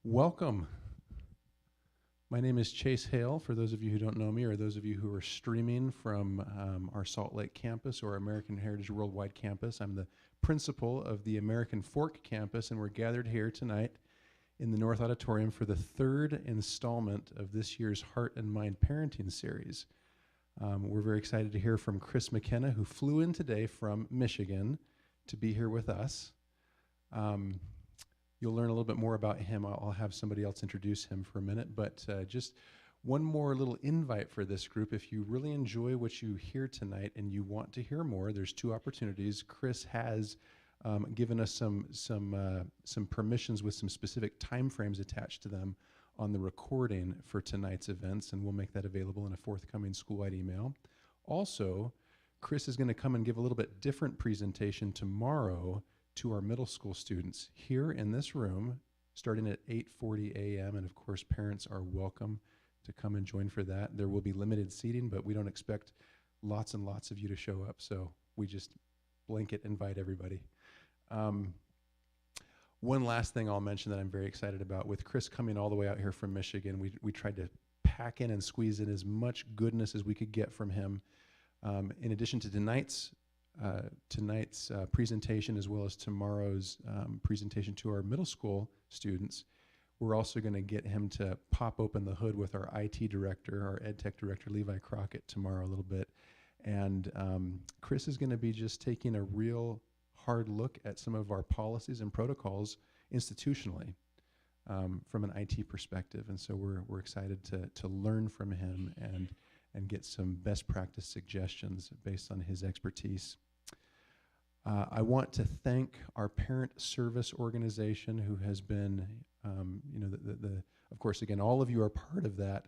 Welcome. My name is Chase Hale, for those of you who don't know me, or those of you who are streaming from our Salt Lake campus or American Heritage Worldwide campus. I'm the principal of the American Fork campus, and we're gathered here tonight in the North Auditorium for the third installment of this year's Heart and Mind Parenting Series. We're very excited to hear from Chris McKenna, who flew in today from Michigan to be here with us. You'll learn a little bit more about him. I'll have somebody else introduce him for a minute, but just one more little invite for this group. If you really enjoy what you hear tonight and you want to hear more, there's two opportunities. Chris has given us some permissions with some specific time frames attached to them on the recording for tonight's events, and we'll make that available in a forthcoming school-wide email. Also, Chris is going to come and give a little bit different presentation tomorrow to our middle school students here in this room, starting at 8:40 a.m. And of course, parents are welcome to come and join for that. There will be limited seating, but we don't expect lots and lots of you to show up, so we just blanket invite everybody. One last thing I'll mention that I'm very excited about, with Chris coming all the way out here from Michigan, we tried to pack in and squeeze in as much goodness as we could get from him. In addition to tonight's presentation, as well as tomorrow's presentation to our middle school students, we're also going to get him to pop open the hood with our IT director, our ed tech director, Levi Crockett, tomorrow a little bit. And Chris is going to be just taking a real hard look at some of our policies and protocols institutionally from an IT perspective. And so we're excited to learn from him and get some best practice suggestions based on his expertise. I want to thank our parent service organization, who has been, of course, again, all of you are part of that,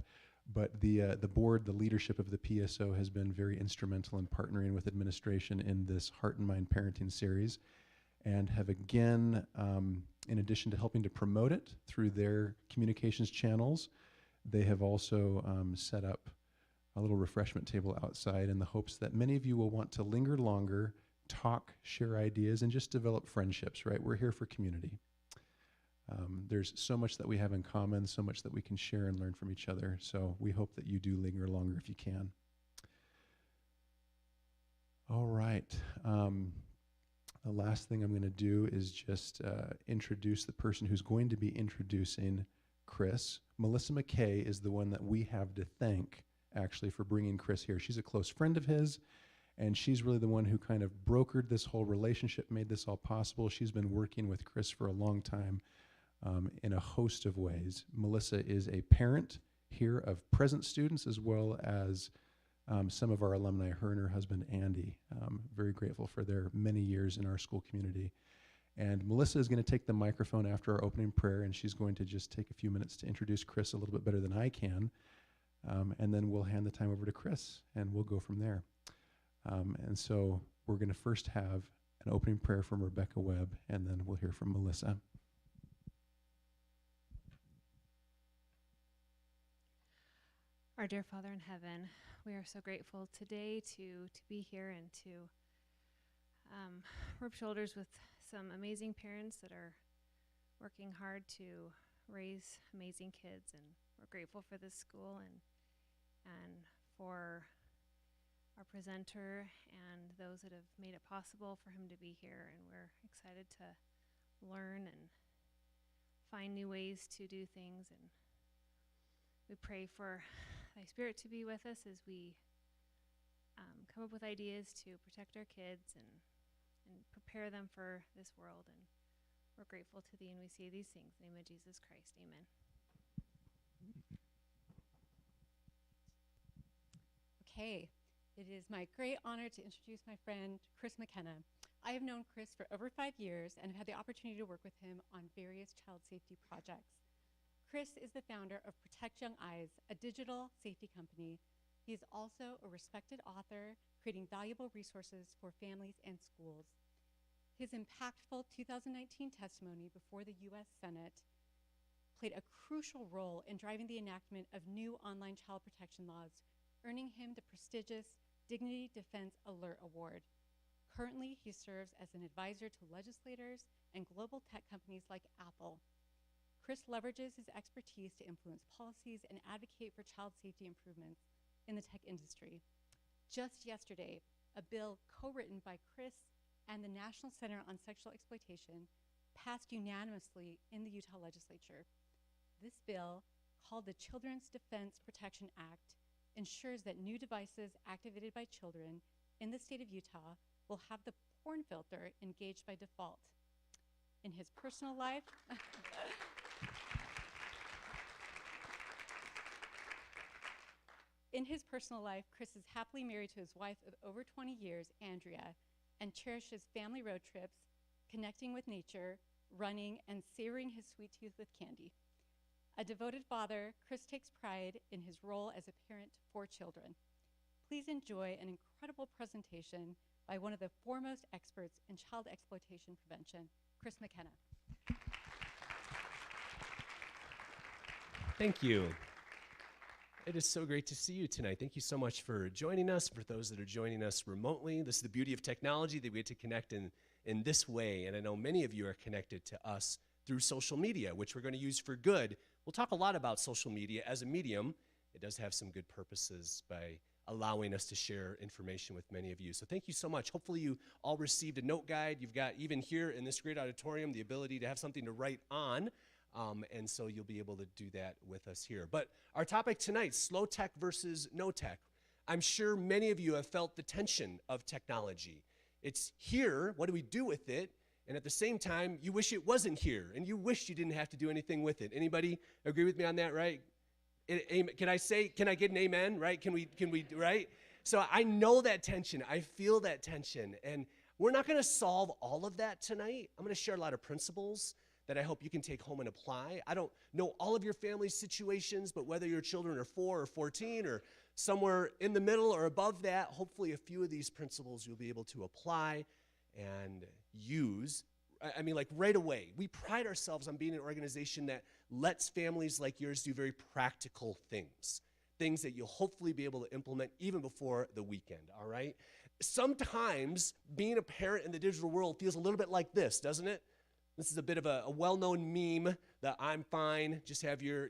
but the board, the leadership of the PSO has been very instrumental in partnering with administration in this Heart and Mind Parenting Series, and have again, in addition to helping to promote it through their communications channels, they have also set up a little refreshment table outside in the hopes that many of you will want to linger longer, talk, share ideas, and just develop friendships, right? We're here for community. There's so much that we have in common, so much that we can share and learn from each other. So we hope that you do linger longer if you can. All right. The last thing I'm going to do is just introduce the person who's going to be introducing Chris. Melissa McKay is the one that we have to thank, actually, for bringing Chris here. She's a close friend of his, and she's really the one who kind of brokered this whole relationship, made this all possible. She's been working with Chris for a long time in a host of ways. Melissa is a parent here of present students, as well as some of our alumni, her and her husband, Andy. Very grateful for their many years in our school community. And Melissa is going to take the microphone after our opening prayer, and she's going to just take a few minutes to introduce Chris a little bit better than I can. And then we'll hand the time over to Chris, and we'll go from there. And so we're going to first have an opening prayer from Rebecca Webb, and then we'll hear from Melissa. Our dear Father in heaven, we are so grateful today to be here and to rub shoulders with some amazing parents that are working hard to raise amazing kids, and we're grateful for this school and for our presenter and those that have made it possible for him to be here. And we're excited to learn and find new ways to do things. And we pray for Thy Spirit to be with us as we come up with ideas to protect our kids and prepare them for this world. And we're grateful to Thee, and we say these things in the name of Jesus Christ. Amen. Okay, it is my great honor to introduce my friend, Chris McKenna. I have known Chris for over 5 years and have had the opportunity to work with him on various child safety projects. Chris is the founder of Protect Young Eyes, a digital safety company. He is also a respected author, creating valuable resources for families and schools. His impactful 2019 testimony before the U.S. Senate played a crucial role in driving the enactment of new online child protection laws, earning him the prestigious Dignity Defense Alert Award. Currently, he serves as an advisor to legislators and global tech companies like Apple. Chris leverages his expertise to influence policies and advocate for child safety improvements in the tech industry. Just yesterday, a bill co-written by Chris and the National Center on Sexual Exploitation passed unanimously in the Utah legislature. This bill, called the Children's Defense Protection Act, ensures that new devices activated by children in the state of Utah will have the porn filter engaged by default. In his personal life, Chris is happily married to his wife of over 20 years, Andrea, and cherishes family road trips, connecting with nature, running, and savoring his sweet tooth with candy. A devoted father, Chris takes pride in his role as a parent to 4 children. Please enjoy an incredible presentation by one of the foremost experts in child exploitation prevention, Chris McKenna. Thank you. It is so great to see you tonight. Thank you so much for joining us. For those that are joining us remotely, this is the beauty of technology, that we get to connect in this way. And I know many of you are connected to us through social media, which we're going to use for good. We'll talk a lot about social media as a medium. It does have some good purposes by allowing us to share information with many of you. So thank you so much. Hopefully you all received a note guide. You've got, even here in this great auditorium, the ability to have something to write on. And so you'll be able to do that with us here. But our topic tonight, slow tech versus no tech. I'm sure many of you have felt the tension of technology. It's here, what do we do with it? And at the same time, you wish it wasn't here, and you wish you didn't have to do anything with it. Anybody agree with me on that, right? Can I get an amen, right? Can we, right? So I know that tension. I feel that tension. And we're not going to solve all of that tonight. I'm going to share a lot of principles that I hope you can take home and apply. I don't know all of your family's situations, but whether your children are 4 or 14 or somewhere in the middle or above that, hopefully a few of these principles you'll be able to apply and use. I mean, like right away. We pride ourselves on being an organization that lets families like yours do very practical things that you'll hopefully be able to implement even before the weekend, all right? Sometimes being a parent in the digital world feels a little bit like this, doesn't it? This is a bit of a well-known meme that I'm fine, just have your,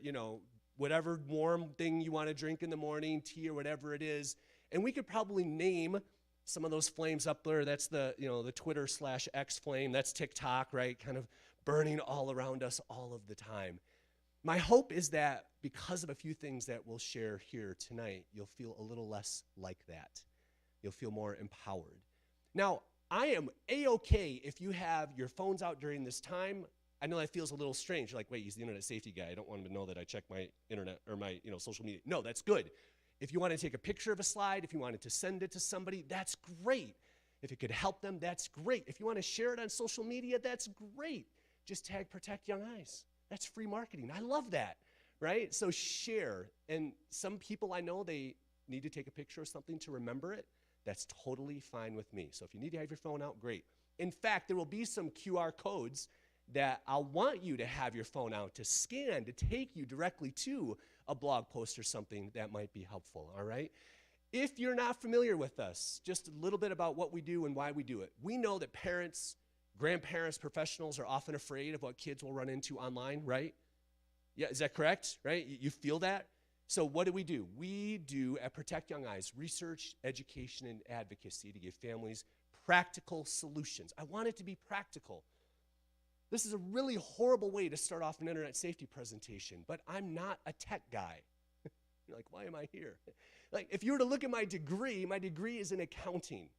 whatever warm thing you want to drink in the morning, tea or whatever it is. And we could probably name some of those flames up there. That's the Twitter/X flame. That's TikTok, right? Kind of burning all around us all of the time. My hope is that because of a few things that we'll share here tonight, you'll feel a little less like that. You'll feel more empowered. Now, I am A-okay if you have your phones out during this time. I know that feels a little strange. You're like, wait, he's the internet safety guy. I don't want him to know that I check my internet or my social media. No, that's good. If you want to take a picture of a slide, if you wanted to send it to somebody, that's great. If it could help them, that's great. If you want to share it on social media, that's great. Just tag Protect Young Eyes. That's free marketing. I love that, right? So share. And some people I know, they need to take a picture of something to remember it. That's totally fine with me. So if you need to have your phone out, great. In fact, there will be some QR codes that I'll want you to have your phone out to scan to take you directly to a blog post or something that might be helpful, all right? If you're not familiar with us, just a little bit about what we do and why we do it. We know that parents, grandparents, professionals are often afraid of what kids will run into online, right? Yeah, is that correct, right? You feel that? So what do? We do at Protect Young Eyes research, education, and advocacy to give families practical solutions. I want it to be practical. This is a really horrible way to start off an internet safety presentation, but I'm not a tech guy. You're like, why am I here? Like, if you were to look at my degree is in accounting.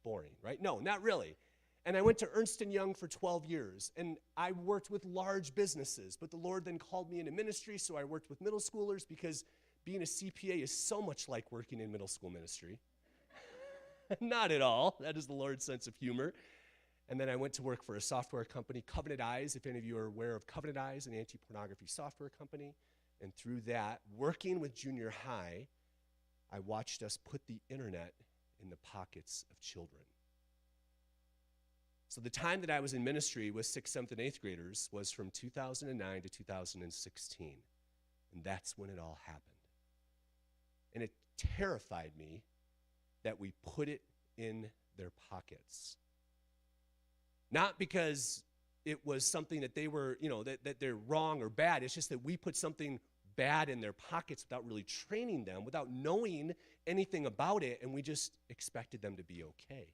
Boring, right? No, not really. And I went to Ernst & Young for 12 years, and I worked with large businesses, but the Lord then called me into ministry, so I worked with middle schoolers because being a CPA is so much like working in middle school ministry. Not at all. That is the Lord's sense of humor. And then I went to work for a software company, Covenant Eyes, if any of you are aware of Covenant Eyes, an anti-pornography software company. And through that, working with junior high, I watched us put the internet in the pockets of children. So the time that I was in ministry with 6th, 7th, and 8th graders was from 2009 to 2016. And that's when it all happened. And it terrified me that we put it in their pockets. Not because it was something that they were, that they're wrong or bad. It's just that we put something bad in their pockets without really training them, without knowing anything about it, and we just expected them to be okay.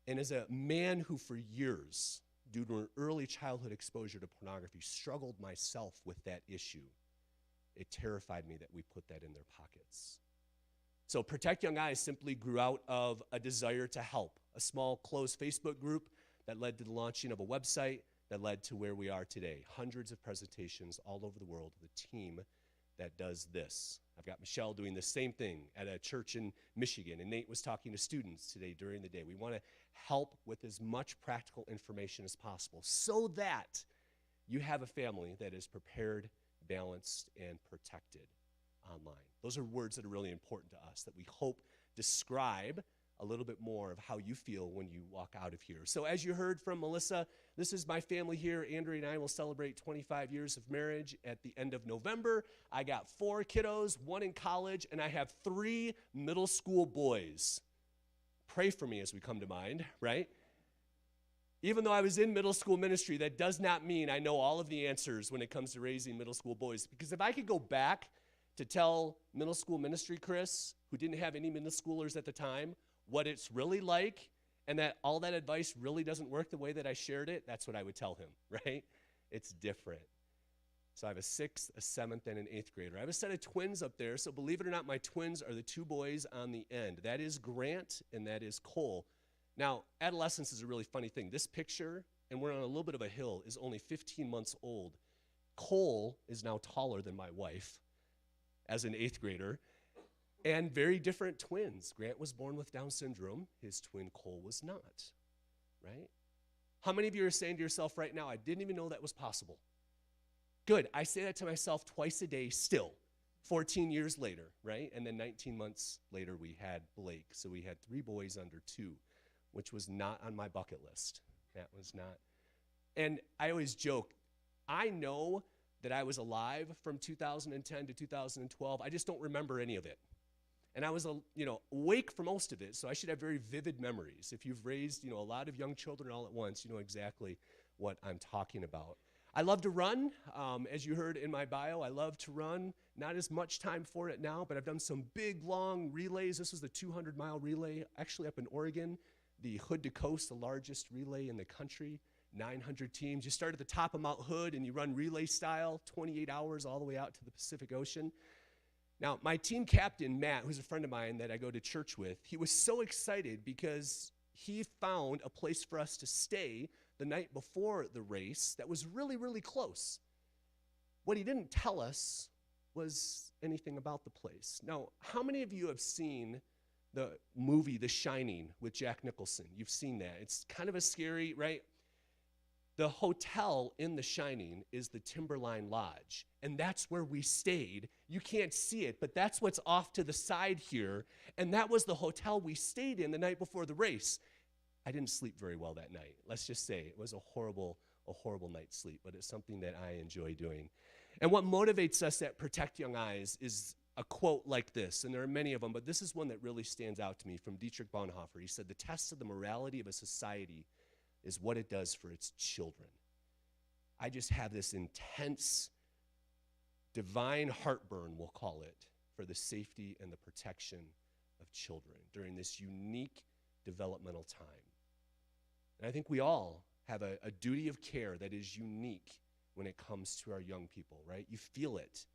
And as a man who for years, due to an early childhood exposure to pornography, struggled myself with that issue, it terrified me that we put that in their pockets. So Protect Young Eyes simply grew out of a desire to help, a small closed Facebook group that led to the launching of a website that led to where we are today. Hundreds of presentations all over the world with a team that does this. I've got Michelle doing the same thing at a church in Michigan, and Nate was talking to students today during the day. We want to help with as much practical information as possible so that you have a family that is prepared, balanced, and protected online. Those are words that are really important to us that we hope describe a little bit more of how you feel when you walk out of here. So as you heard from Melissa, this is my family here. Andrea and I will celebrate 25 years of marriage at the end of November. I got 4 kiddos, 1 in college, and I have 3 middle school boys. Pray for me as we come to mind, right? Even though I was in middle school ministry, that does not mean I know all of the answers when it comes to raising middle school boys. Because if I could go back to tell middle school ministry Chris, who didn't have any middle schoolers at the time, what it's really like, and that all that advice really doesn't work the way that I shared it, that's what I would tell him, right? It's different. So I have a 6th, a 7th, and an 8th grader. I have a set of twins up there, so believe it or not, my twins are the 2 boys on the end. That is Grant, and that is Cole. Now, adolescence is a really funny thing. This picture, and we're on a little bit of a hill, is only 15 months old. Cole is now taller than my wife as an 8th grader. And very different twins. Grant was born with Down syndrome. His twin Cole was not, right? How many of you are saying to yourself right now, I didn't even know that was possible? Good. I say that to myself twice a day still, 14 years later, right? And then 19 months later, we had Blake. So we had 3 boys under 2, which was not on my bucket list. That was not. And I always joke, I know that I was alive from 2010 to 2012. I just don't remember any of it. And I was, awake for most of it, so I should have very vivid memories. If you've raised, a lot of young children all at once, you know exactly what I'm talking about. I love to run. As you heard in my bio, I love to run. Not as much time for it now, but I've done some big, long relays. This was the 200-mile relay, actually up in Oregon, the Hood to Coast, the largest relay in the country, 900 teams. You start at the top of Mount Hood, and you run relay style, 28 hours all the way out to the Pacific Ocean. Now, my team captain, Matt, who's a friend of mine that I go to church with, he was so excited because he found a place for us to stay the night before the race that was really, really close. What he didn't tell us was anything about the place. Now, how many of you have seen the movie The Shining with Jack Nicholson? You've seen that. It's kind of a scary, right? The hotel in The Shining is the Timberline Lodge, and that's where we stayed. You can't see it, but that's what's off to the side here, and that was the hotel we stayed in the night before the race. I didn't sleep very well that night. Let's just say it was a horrible night's sleep, but it's something that I enjoy doing. And what motivates us at Protect Young Eyes is a quote like this, and there are many of them, but this is one that really stands out to me from Dietrich Bonhoeffer. He said, "The test of the morality of a society is what it does for its children." I just have this intense, divine heartburn, we'll call it, for the safety and the protection of children during this unique developmental time. And I think we all have a duty of care that is unique when it comes to our young people, right? You feel it,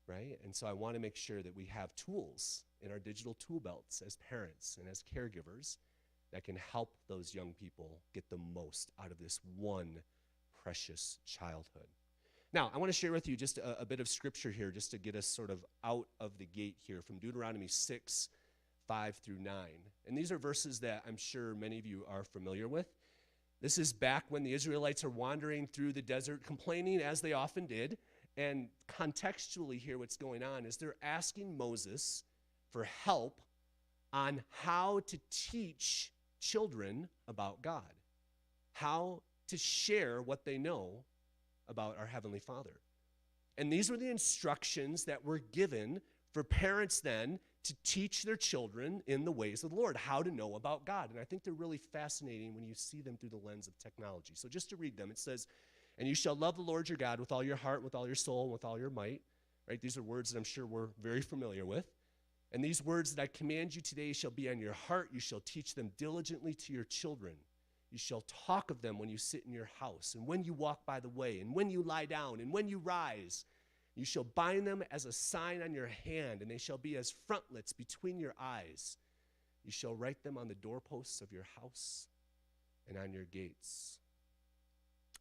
right? And so I want to make sure that we have tools in our digital tool belts as parents and as caregivers that can help those young people get the most out of this one precious childhood. Now, I want to share with you just a bit of scripture here just to get us sort of out of the gate here from Deuteronomy 6, 5 through 9. And these are verses that I'm sure many of you are familiar with. This is back when the Israelites are wandering through the desert, complaining as they often did. And contextually here, what's going on is they're asking Moses for help on how to teach children about God, how to share what they know about our Heavenly Father. And these were the instructions that were given for parents then to teach their children in the ways of the Lord, how to know about God. And I think they're really fascinating when you see them through the lens of technology. So just to read them, it says, "And you shall love the Lord your God with all your heart, with all your soul, and with all your might." Right? These are words that I'm sure we're very familiar with. "And these words that I command you today shall be on your heart. You shall teach them diligently to your children. You shall talk of them when you sit in your house, and when you walk by the way, and when you lie down, and when you rise. You shall bind them as a sign on your hand, and they shall be as frontlets between your eyes. You shall write them on the doorposts of your house and on your gates."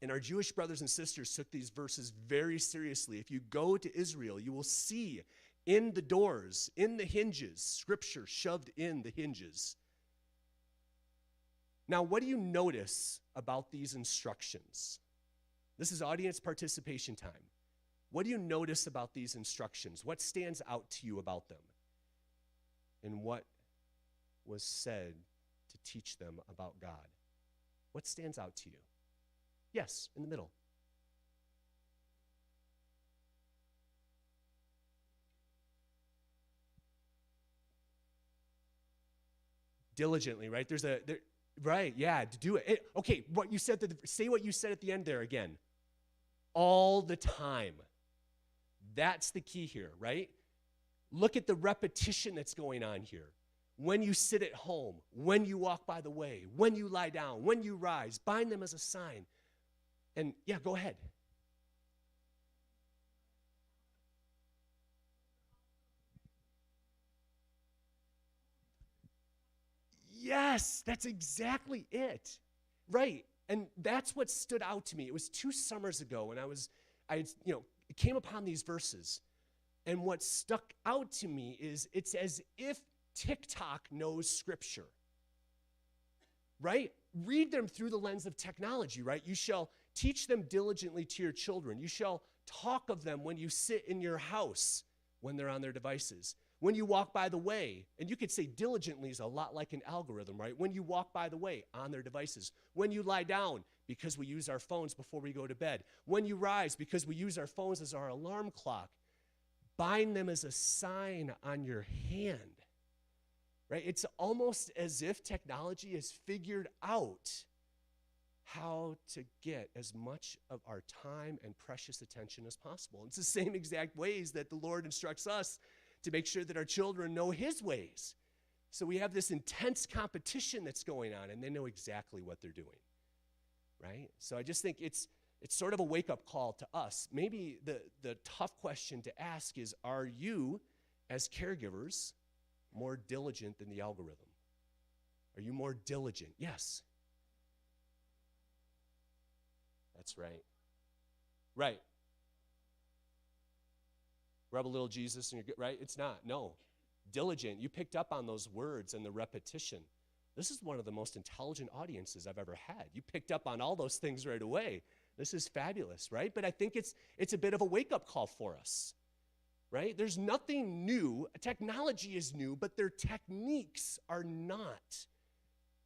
And our Jewish brothers and sisters took these verses very seriously. If you go to Israel, you will see in the doors, in the hinges, scripture shoved in the hinges. Now, what do you notice about these instructions? This is audience participation time. What do you notice about these instructions? What stands out to you about them? And what was said to teach them about God? What stands out to you? Yes, in the middle. Diligently, right? Right, yeah, to do it. Okay, say what you said at the end there again. All the time. That's the key here, right? Look at the repetition that's going on here. When you sit at home, when you walk by the way, when you lie down, when you rise, bind them as a sign. And yeah, go ahead. Yes, that's exactly it. Right. And that's what stood out to me. It was 2 summers ago when I came upon these verses. And what stuck out to me is it's as if TikTok knows scripture. Right? Read them through the lens of technology, right? You shall teach them diligently to your children. You shall talk of them when you sit in your house, when they're on their devices. When you walk by the way, and you could say diligently is a lot like an algorithm, right? When you walk by the way, on their devices. When you lie down, because we use our phones before we go to bed. When you rise, because we use our phones as our alarm clock. Bind them as a sign on your hand, right? It's almost as if technology has figured out how to get as much of our time and precious attention as possible. It's the same exact ways that the Lord instructs us to make sure that our children know his ways. So we have this intense competition that's going on, and they know exactly what they're doing, right? So I just think it's sort of a wake-up call to us. Maybe the tough question to ask is, are you, as caregivers, more diligent than the algorithm? Are you more diligent? Yes. That's right. Right. Rub a little Jesus and you're good, right? It's not. No. Diligent. You picked up on those words and the repetition. This is one of the most intelligent audiences I've ever had. You picked up on all those things right away. This is fabulous, right? But I think it's a bit of a wake-up call for us, right? There's nothing new. Technology is new, but their techniques are not,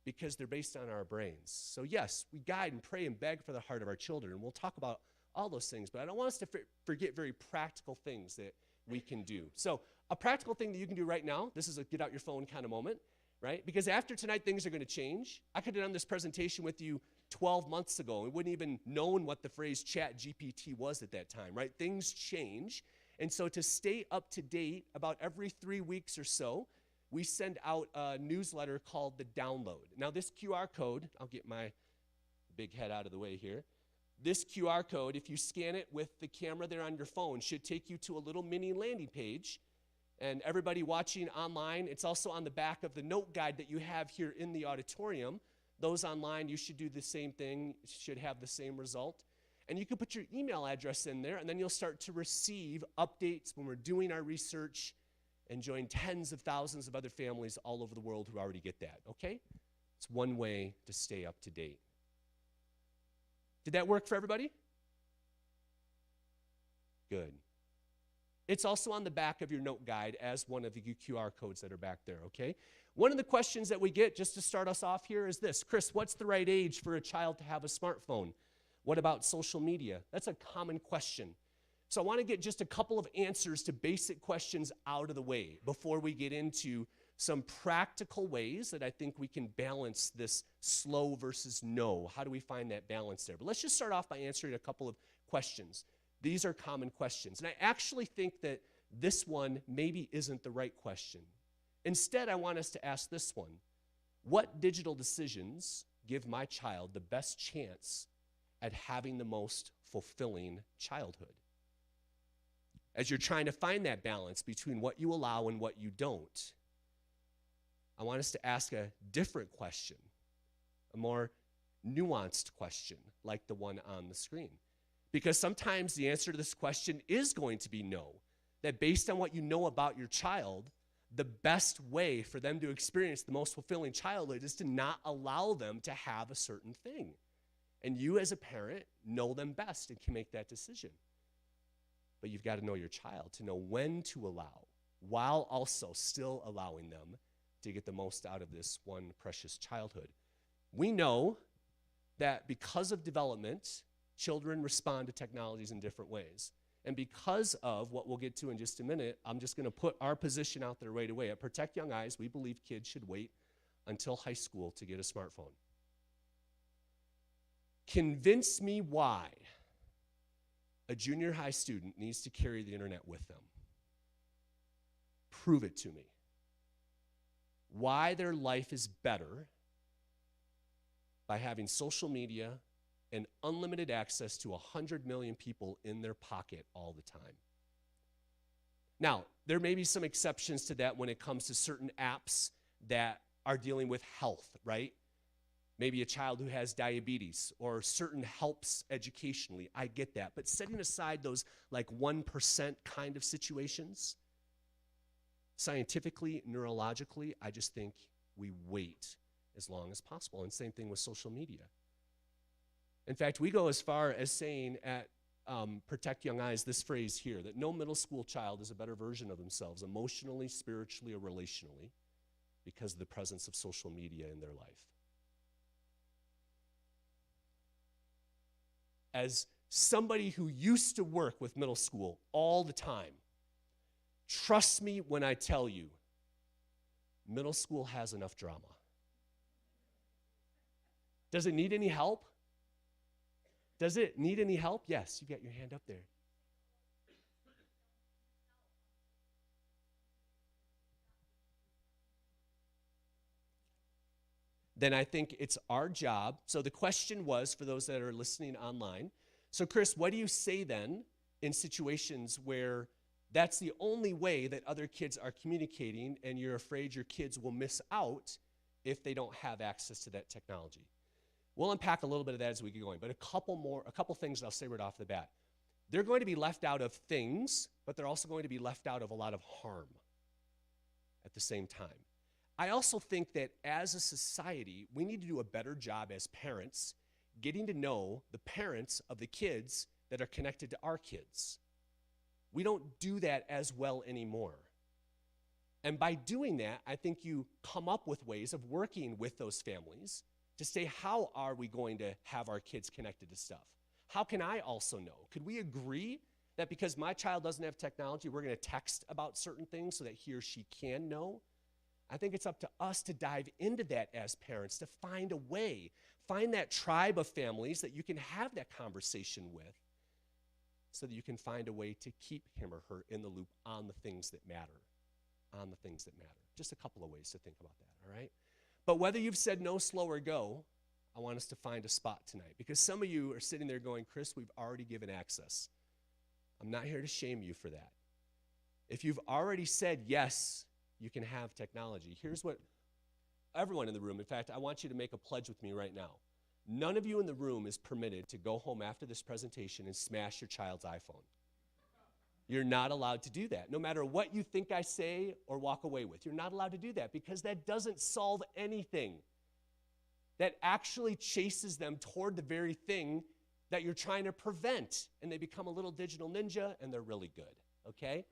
because they're based on our brains. So yes, we guide and pray and beg for the heart of our children. And we'll talk about all those things, but I don't want us to forget very practical things that we can do. So a practical thing that you can do right now, this is a get out your phone kind of moment, right? Because after tonight, things are going to change. I could have done this presentation with you 12 months ago. We wouldn't even known what the phrase chat GPT was at that time, right? Things change. And so to stay up to date, about every 3 weeks or so, we send out a newsletter called The Download. Now this QR code, I'll get my big head out of the way here. This QR code, if you scan it with the camera there on your phone, should take you to a little mini landing page. And everybody watching online, it's also on the back of the note guide that you have here in the auditorium. Those online, you should do the same thing, should have the same result. And you can put your email address in there, and then you'll start to receive updates when we're doing our research and join tens of thousands of other families all over the world who already get that, okay? It's one way to stay up to date. Did that work for everybody? Good. It's also on the back of your note guide as one of the QR codes that are back there, okay? One of the questions that we get, just to start us off here, is this. Chris, what's the right age for a child to have a smartphone? What about social media? That's a common question. So I want to get just a couple of answers to basic questions out of the way before we get into some practical ways that I think we can balance this slow versus no. How do we find that balance there? But let's just start off by answering a couple of questions. These are common questions. And I actually think that this one maybe isn't the right question. Instead, I want us to ask this one. What digital decisions give my child the best chance at having the most fulfilling childhood? As you're trying to find that balance between what you allow and what you don't, I want us to ask a different question, a more nuanced question, like the one on the screen. Because sometimes the answer to this question is going to be no, that based on what you know about your child, the best way for them to experience the most fulfilling childhood is to not allow them to have a certain thing. And you as a parent know them best and can make that decision. But you've got to know your child to know when to allow, while also still allowing them to get the most out of this one precious childhood. We know that because of development, children respond to technologies in different ways. And because of what we'll get to in just a minute, I'm just going to put our position out there right away. At Protect Young Eyes, we believe kids should wait until high school to get a smartphone. Convince me why a junior high student needs to carry the internet with them. Prove it to me. Why their life is better by having social media and unlimited access to 100 million people in their pocket all the time. Now, there may be some exceptions to that when it comes to certain apps that are dealing with health, right? Maybe a child who has diabetes or certain helps educationally. I get that. But setting aside those like 1% kind of situations, scientifically, neurologically, I just think we wait as long as possible. And same thing with social media. In fact, we go as far as saying at Protect Young Eyes this phrase here, that no middle school child is a better version of themselves emotionally, spiritually, or relationally because of the presence of social media in their life. As somebody who used to work with middle school all the time, trust me when I tell you, middle school has enough drama. Does it need any help? Does it need any help? Yes, you got your hand up there. Then I think it's our job. So the question was, for those that are listening online, so Chris, what do you say then in situations where that's the only way that other kids are communicating and you're afraid your kids will miss out if they don't have access to that technology? We'll unpack a little bit of that as we get going, but a couple things that I'll say right off the bat. They're going to be left out of things, but they're also going to be left out of a lot of harm at the same time. I also think that as a society, we need to do a better job as parents getting to know the parents of the kids that are connected to our kids. We don't do that as well anymore. And by doing that, I think you come up with ways of working with those families to say, how are we going to have our kids connected to stuff? How can I also know? Could we agree that because my child doesn't have technology, we're going to text about certain things so that he or she can know? I think it's up to us to dive into that as parents, to find a way, find that tribe of families that you can have that conversation with so that you can find a way to keep him or her in the loop on the things that matter, on the things that matter. Just a couple of ways to think about that, all right? But whether you've said no, slow, or go, I want us to find a spot tonight because some of you are sitting there going, Chris, we've already given access. I'm not here to shame you for that. If you've already said yes, you can have technology. Here's what everyone in the room, in fact, I want you to make a pledge with me right now. None of you in the room is permitted to go home after this presentation and smash your child's iPhone. You're not allowed to do that. No matter what you think I say or walk away with, you're not allowed to do that because that doesn't solve anything. That actually chases them toward the very thing that you're trying to prevent, and they become a little digital ninja, and they're really good, okay?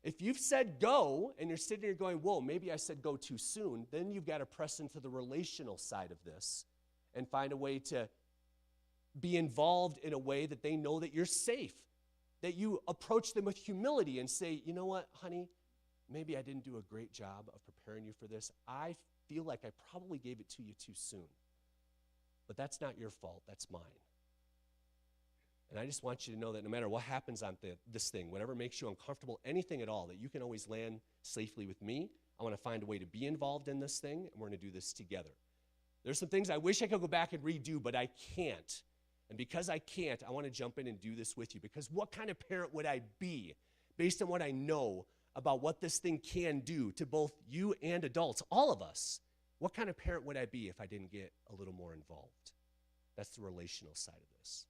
If you've said go, and you're sitting here going, whoa, maybe I said go too soon, then you've got to press into the relational side of this and find a way to be involved in a way that they know that you're safe, that you approach them with humility and say, you know what, honey, maybe I didn't do a great job of preparing you for this. I feel like I probably gave it to you too soon. But that's not your fault, that's mine. And I just want you to know that no matter what happens on this thing, whatever makes you uncomfortable, anything at all, that you can always land safely with me. I want to find a way to be involved in this thing, and we're going to do this together. There's some things I wish I could go back and redo, but I can't. And because I can't, I want to jump in and do this with you, because what kind of parent would I be based on what I know about what this thing can do to both you and adults, all of us? What kind of parent would I be if I didn't get a little more involved? That's the relational side of this.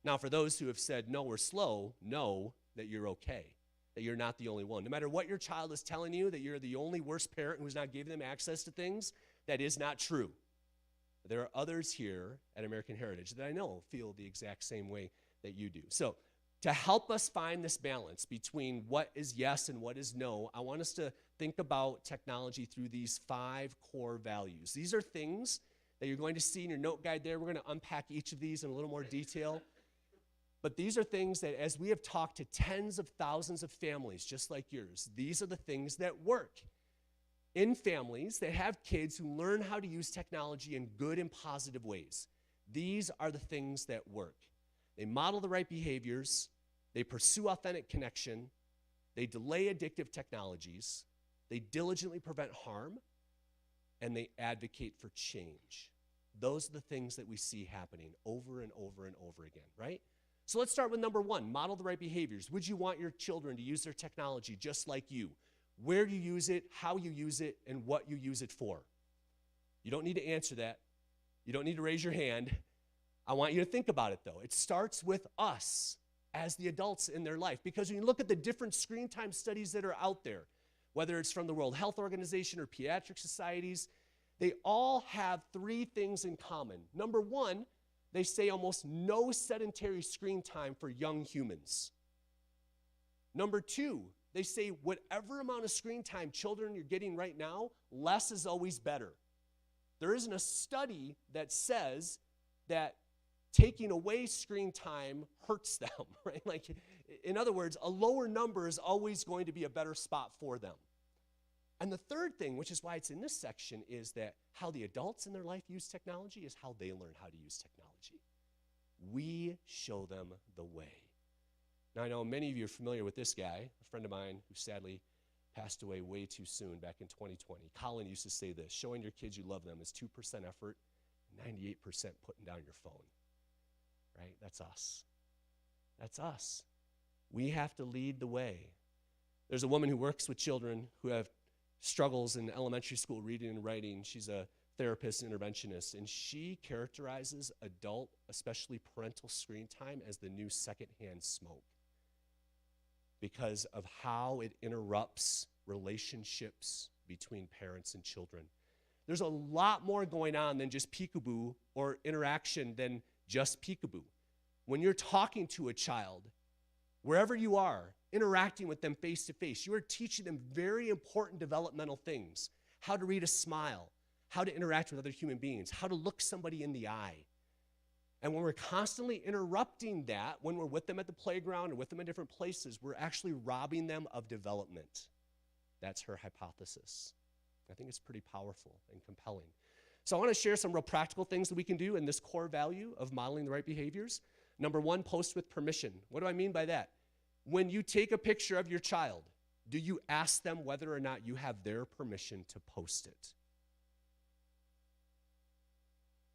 Now, for those who have said, no, we're slow, know that you're okay, that you're not the only one. No matter what your child is telling you, that you're the only worst parent who's not giving them access to things, that is not true. There are others here at American Heritage that I know feel the exact same way that you do. So to help us find this balance between what is yes and what is no, I want us to think about technology through these 5 core values. These are things that you're going to see in your note guide there. We're going to unpack each of these in a little more detail. But these are things that, as we have talked to tens of thousands of families just like yours, these are the things that work in families that have kids who learn how to use technology in good and positive ways. These are the things that work. They model the right behaviors, they pursue authentic connection, they delay addictive technologies, they diligently prevent harm, and they advocate for change. Those are the things that we see happening over and over and over again, right? So let's start with number 1, model the right behaviors. Would you want your children to use their technology just like you? Where you use it, how you use it, and what you use it for. You don't need to answer that. You don't need to raise your hand. I want you to think about it, though. It starts with us as the adults in their life, because when you look at the different screen time studies that are out there, whether it's from the World Health Organization or pediatric societies, they all have 3 things in common. Number 1, they say almost no sedentary screen time for young humans. Number 2, they say whatever amount of screen time children you're getting right now, less is always better. There isn't a study that says that taking away screen time hurts them, right? Like, in other words, a lower number is always going to be a better spot for them. And the third thing, which is why it's in this section, is that how the adults in their life use technology is how they learn how to use technology. We show them the way. Now, I know many of you are familiar with this guy, a friend of mine who sadly passed away way too soon back in 2020. Colin used to say this: showing your kids you love them is 2% effort, 98% putting down your phone. Right? That's us. That's us. We have to lead the way. There's a woman who works with children who have struggles in elementary school reading and writing. She's a therapist, interventionist, and she characterizes adult, especially parental screen time, as the new secondhand smoke because of how it interrupts relationships between parents and children. There's a lot more going on than just peekaboo or interaction than just peekaboo. When you're talking to a child, wherever you are, interacting with them face to face, you are teaching them very important developmental things: how to read a smile, how to interact with other human beings, how to look somebody in the eye. And when we're constantly interrupting that, when we're with them at the playground or with them in different places, we're actually robbing them of development. That's her hypothesis. I think it's pretty powerful and compelling. So I want to share some real practical things that we can do in this core value of modeling the right behaviors. Number 1, post with permission. What do I mean by that? When you take a picture of your child, do you ask them whether or not you have their permission to post it?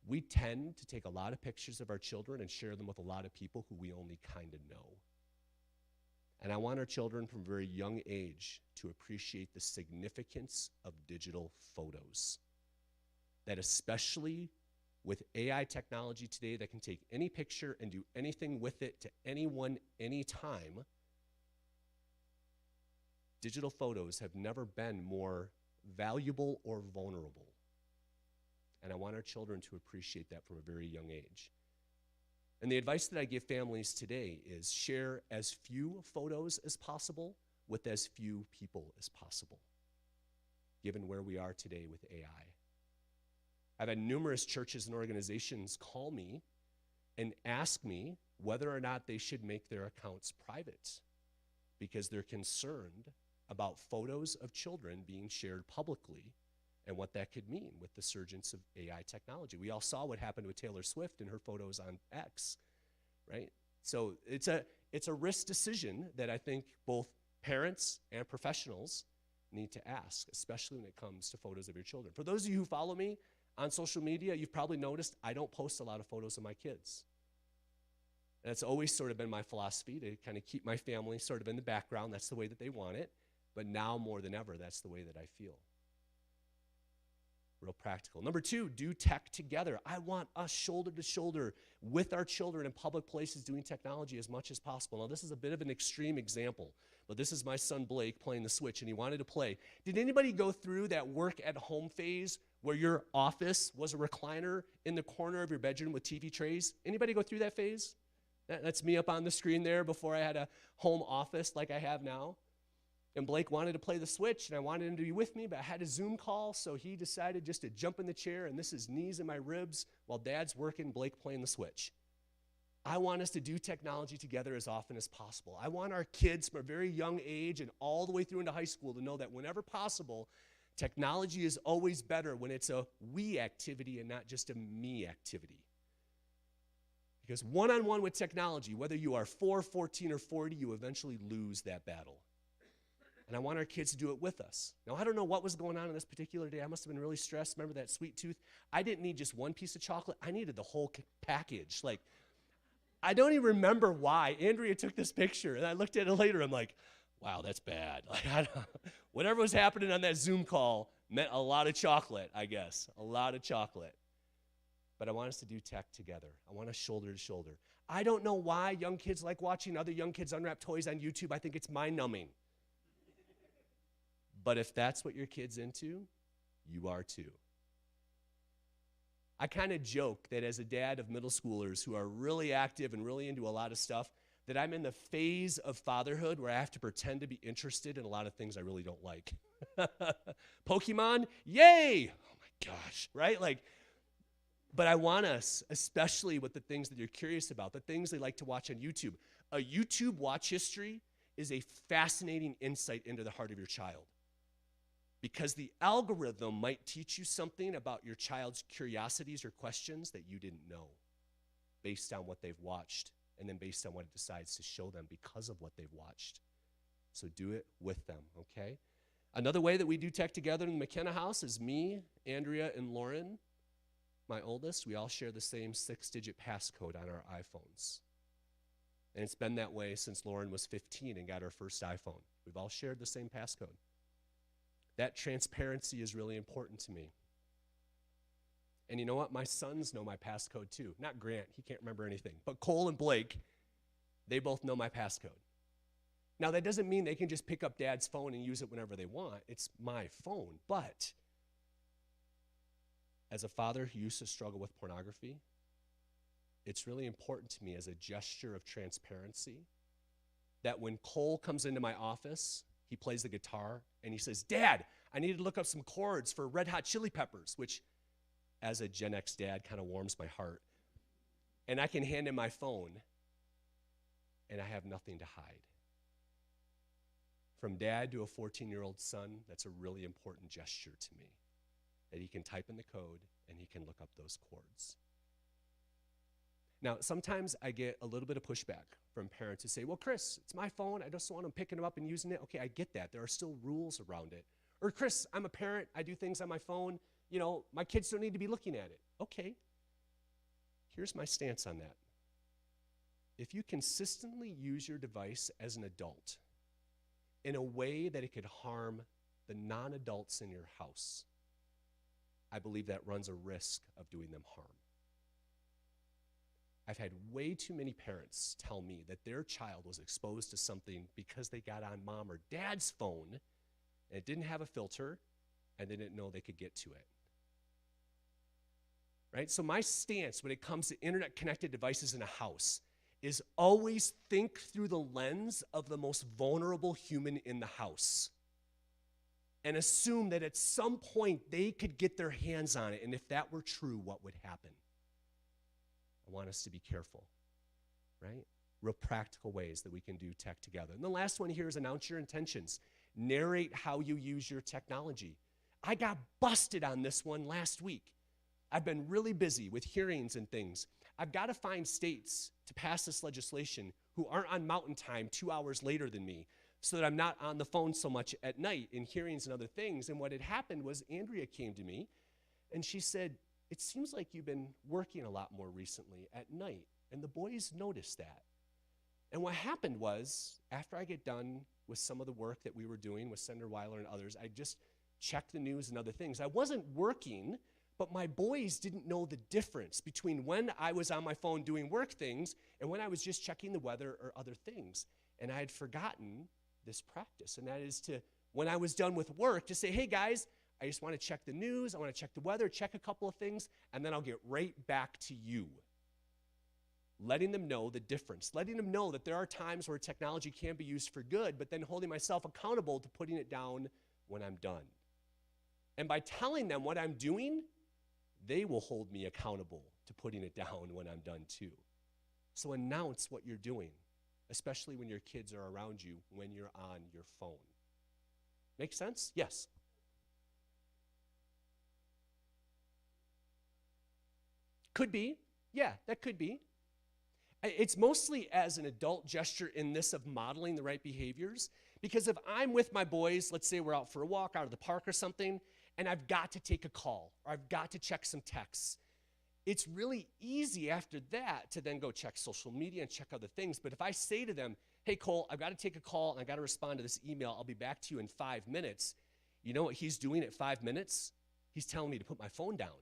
We tend to take a lot of pictures of our children and share them with a lot of people who we only kind of know. And I want our children from a very young age to appreciate the significance of digital photos. That especially with AI technology today that can take any picture and do anything with it to anyone, anytime, digital photos have never been more valuable or vulnerable. And I want our children to appreciate that from a very young age. And the advice that I give families today is share as few photos as possible with as few people as possible, given where we are today with AI. I've had numerous churches and organizations call me and ask me whether or not they should make their accounts private because they're concerned about photos of children being shared publicly and what that could mean with the surgence of AI technology. We all saw what happened with Taylor Swift and her photos on X, right? So it's a risk decision that I think both parents and professionals need to ask, especially when it comes to photos of your children. For those of you who follow me on social media, you've probably noticed I don't post a lot of photos of my kids. And it's always sort of been my philosophy to kind of keep my family sort of in the background. That's the way that they want it. But now more than ever, that's the way that I feel. Real practical. Number 2, do tech together. I want us shoulder to shoulder with our children in public places doing technology as much as possible. Now, this is a bit of an extreme example, but this is my son Blake playing the Switch, and he wanted to play. Did anybody go through that work at home phase where your office was a recliner in the corner of your bedroom with TV trays? Anybody go through that phase? That's me up on the screen there before I had a home office like I have now. And Blake wanted to play the Switch, and I wanted him to be with me, but I had a Zoom call, so he decided just to jump in the chair, and this is knees in my ribs while Dad's working, Blake playing the Switch. I want us to do technology together as often as possible. I want our kids from a very young age and all the way through into high school to know that whenever possible, technology is always better when it's a we activity and not just a me activity. Because one-on-one with technology, whether you are 4, 14, or 40, you eventually lose that battle. And I want our kids to do it with us. Now, I don't know what was going on this particular day. I must have been really stressed. Remember that sweet tooth? I didn't need just one piece of chocolate. I needed the whole package. Like, I don't even remember why. Andrea took this picture, and I looked at it later. I'm like, wow, that's bad. Like, whatever was happening on that Zoom call meant a lot of chocolate, I guess. A lot of chocolate. But I want us to do tech together. I want us shoulder to shoulder. I don't know why young kids like watching other young kids unwrap toys on YouTube. I think it's mind-numbing. But if that's what your kid's into, you are too. I kind of joke that as a dad of middle schoolers who are really active and really into a lot of stuff, that I'm in the phase of fatherhood where I have to pretend to be interested in a lot of things I really don't like. Pokemon, yay! Oh my gosh, right? But I want us, especially with the things that you're curious about, the things they like to watch on YouTube. A YouTube watch history is a fascinating insight into the heart of your child. Because the algorithm might teach you something about your child's curiosities or questions that you didn't know based on what they've watched and then based on what it decides to show them because of what they've watched. So do it with them, okay? Another way that we do tech together in the McKenna house is me, Andrea, and Lauren, my oldest. We all share the same 6-digit passcode on our iPhones. And it's been that way since Lauren was 15 and got her first iPhone. We've all shared the same passcode. That transparency is really important to me. And you know what? My sons know my passcode too. Not Grant, he can't remember anything. But Cole and Blake, they both know my passcode. Now, that doesn't mean they can just pick up Dad's phone and use it whenever they want. It's my phone. But as a father who used to struggle with pornography, it's really important to me as a gesture of transparency that when Cole comes into my office, he plays the guitar, and he says, Dad, I need to look up some chords for Red Hot Chili Peppers, which, as a Gen X dad, kind of warms my heart. And I can hand him my phone, and I have nothing to hide. From dad to a 14-year-old son, that's a really important gesture to me, that he can type in the code, and he can look up those chords. Now, sometimes I get a little bit of pushback from parents who say, well, Chris, it's my phone. I just want them picking them up and using it. Okay, I get that. There are still rules around it. Or, Chris, I'm a parent. I do things on my phone. You know, my kids don't need to be looking at it. Okay. Here's my stance on that. If you consistently use your device as an adult in a way that it could harm the non-adults in your house, I believe that runs a risk of doing them harm. I've had way too many parents tell me that their child was exposed to something because they got on mom or dad's phone and it didn't have a filter and they didn't know they could get to it. Right? So my stance when it comes to internet-connected devices in a house is always think through the lens of the most vulnerable human in the house and assume that at some point they could get their hands on it, and if that were true, what would happen? I want us to be careful, right? Real practical ways that we can do tech together. And the last one here is announce your intentions. Narrate how you use your technology. I got busted on this one last week. I've been really busy with hearings and things. I've got to find states to pass this legislation who aren't on mountain time 2 hours later than me so that I'm not on the phone so much at night in hearings and other things. And what had happened was Andrea came to me and she said, it seems like you've been working a lot more recently at night. And the boys noticed that. And what happened was, after I get done with some of the work that we were doing with Senator Weiler and others, I just checked the news and other things. I wasn't working, but my boys didn't know the difference between when I was on my phone doing work things and when I was just checking the weather or other things. And I had forgotten this practice, and that is to, when I was done with work, to say, hey guys, I just want to check the news, I want to check the weather, check a couple of things, and then I'll get right back to you. Letting them know the difference, letting them know that there are times where technology can be used for good, but then holding myself accountable to putting it down when I'm done. And by telling them what I'm doing, they will hold me accountable to putting it down when I'm done too. So announce what you're doing, especially when your kids are around you when you're on your phone. Make sense? Yes. Could be. Yeah, that could be. It's mostly as an adult gesture in this of modeling the right behaviors, because if I'm with my boys, let's say we're out for a walk out of the park or something, and I've got to take a call, or I've got to check some texts, it's really easy after that to then go check social media and check other things. But if I say to them, hey Cole, I've got to take a call and I've got to respond to this email, I'll be back to you in 5 minutes, you know what he's doing at 5 minutes? He's telling me to put my phone down,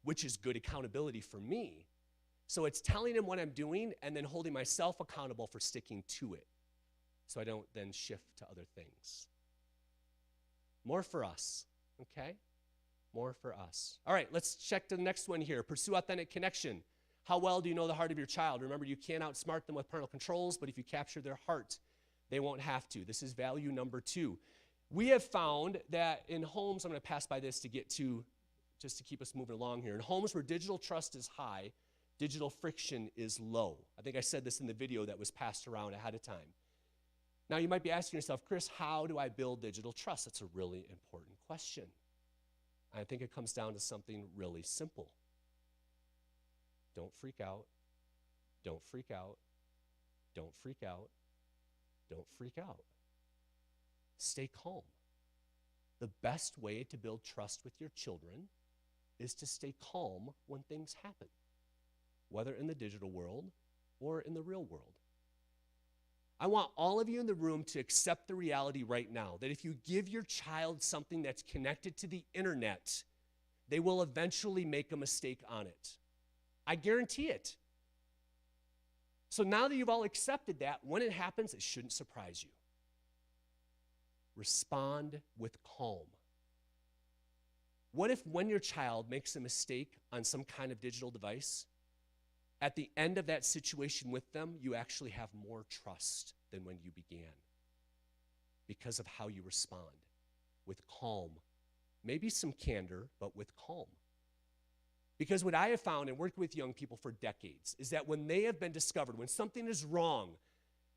which is good accountability for me. So it's telling him what I'm doing and then holding myself accountable for sticking to it, so I don't then shift to other things. More for us, okay? More for us. All right, let's check the next one here. Pursue authentic connection. How well do you know the heart of your child? Remember, you can't outsmart them with parental controls, but if you capture their heart, they won't have to. This is value number 2. We have found that in homes, I'm going to pass by this to get to, just to keep us moving along here. In homes where digital trust is high, digital friction is low. I think I said this in the video that was passed around ahead of time. Now you might be asking yourself, Chris, how do I build digital trust? That's a really important question. I think it comes down to something really simple. Don't freak out. Don't freak out. Don't freak out. Don't freak out. Stay calm. The best way to build trust with your children is to stay calm when things happen, whether in the digital world or in the real world. I want all of you in the room to accept the reality right now that if you give your child something that's connected to the internet, they will eventually make a mistake on it. I guarantee it. So now that you've all accepted that, when it happens, it shouldn't surprise you. Respond with calm. What if when your child makes a mistake on some kind of digital device, at the end of that situation with them, you actually have more trust than when you began because of how you respond, with calm. Maybe some candor, but with calm. Because what I have found and worked with young people for decades is that when they have been discovered, when something is wrong,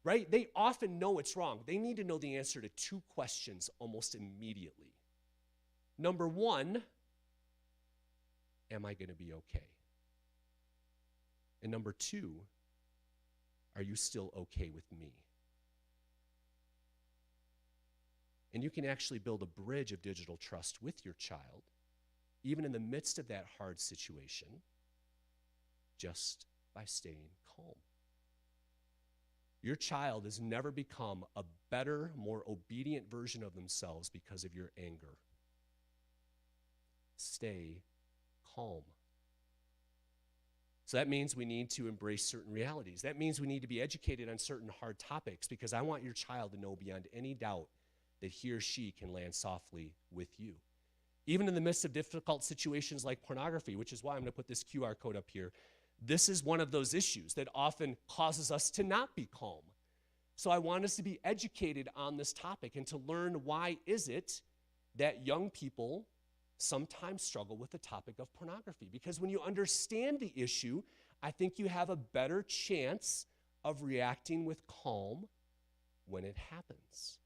right, they often know it's wrong. They need to know the answer to 2 questions almost immediately. Number 1, am I going to be okay? And number 2, are you still okay with me? And you can actually build a bridge of digital trust with your child, even in the midst of that hard situation, just by staying calm. Your child has never become a better, more obedient version of themselves because of your anger. Stay calm. So that means we need to embrace certain realities. That means we need to be educated on certain hard topics, because I want your child to know beyond any doubt that he or she can land softly with you. Even in the midst of difficult situations like pornography, which is why I'm going to put this QR code up here, this is one of those issues that often causes us to not be calm. So I want us to be educated on this topic and to learn why is it that young people sometimes struggle with the topic of pornography. Because when you understand the issue, I think you have a better chance of reacting with calm when it happens.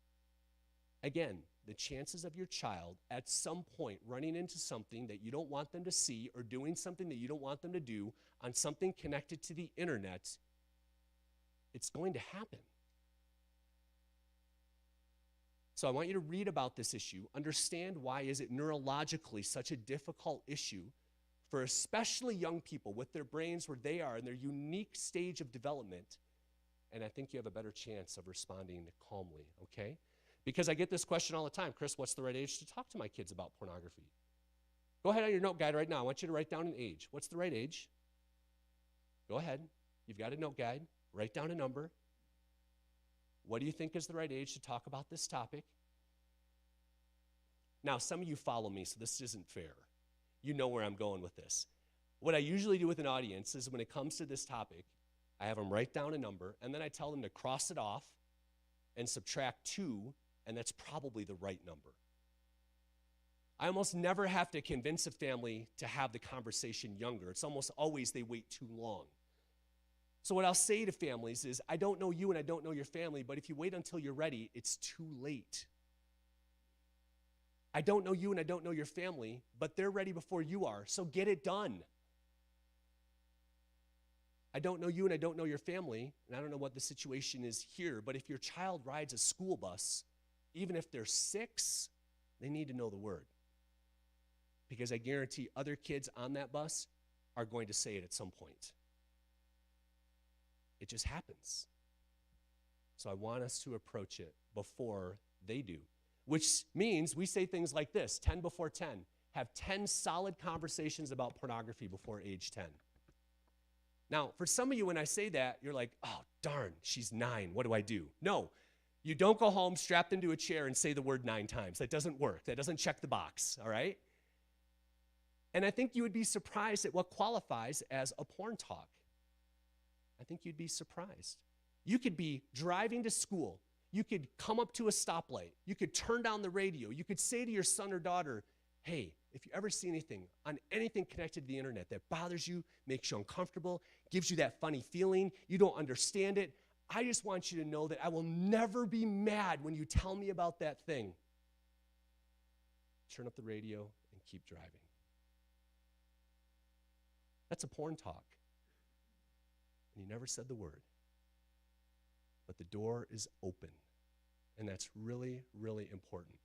Again, the chances of your child at some point running into something that you don't want them to see or doing something that you don't want them to do on something connected to the internet, it's going to happen. So I want you to read about this issue, understand why is it neurologically such a difficult issue for especially young people with their brains where they are in their unique stage of development, and I think you have a better chance of responding calmly, okay? Because I get this question all the time, Chris, what's the right age to talk to my kids about pornography? Go ahead on your note guide right now. I want you to write down an age. What's the right age? Go ahead. You've got a note guide. Write down a number. What do you think is the right age to talk about this topic? Now, some of you follow me, so this isn't fair. You know where I'm going with this. What I usually do with an audience is when it comes to this topic, I have them write down a number, and then I tell them to cross it off and subtract 2, and that's probably the right number. I almost never have to convince a family to have the conversation younger. It's almost always they wait too long. So what I'll say to families is, I don't know you and I don't know your family, but if you wait until you're ready, it's too late. I don't know you and I don't know your family, but they're ready before you are, so get it done. I don't know you and I don't know your family, and I don't know what the situation is here, but if your child rides a school bus, even if they're 6, they need to know the word. Because I guarantee other kids on that bus are going to say it at some point. It just happens. So I want us to approach it before they do, which means we say things like this, 10 before 10. Have 10 solid conversations about pornography before age 10. Now, for some of you, when I say that, you're like, oh, darn, she's 9. What do I do? No, you don't go home, strap into a chair, and say the word 9 times. That doesn't work. That doesn't check the box, all right? And I think you would be surprised at what qualifies as a porn talk. I think you'd be surprised. You could be driving to school. You could come up to a stoplight. You could turn down the radio. You could say to your son or daughter, hey, if you ever see anything on anything connected to the internet that bothers you, makes you uncomfortable, gives you that funny feeling, you don't understand it, I just want you to know that I will never be mad when you tell me about that thing. Turn up the radio and keep driving. That's a porn talk. And you never said the word. But the door is open. And that's really, really important.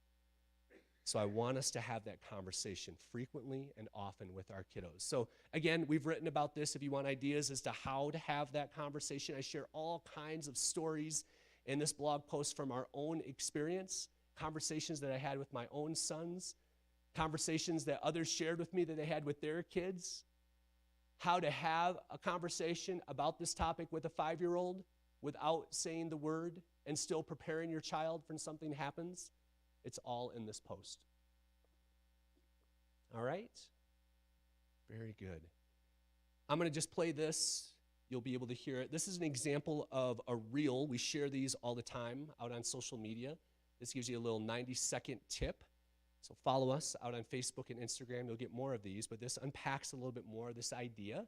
So I want us to have that conversation frequently and often with our kiddos. So again, we've written about this. If you want ideas as to how to have that conversation, I share all kinds of stories in this blog post from our own experience, conversations that I had with my own sons, conversations that others shared with me that they had with their kids, how to have a conversation about this topic with a 5-year-old without saying the word and still preparing your child when something happens. It's all in this post. All right? Very good. I'm going to just play this. You'll be able to hear it. This is an example of a reel. We share these all the time out on social media. This gives you a little 90-second tip. So follow us out on Facebook and Instagram. You'll get more of these, but this unpacks a little bit more this idea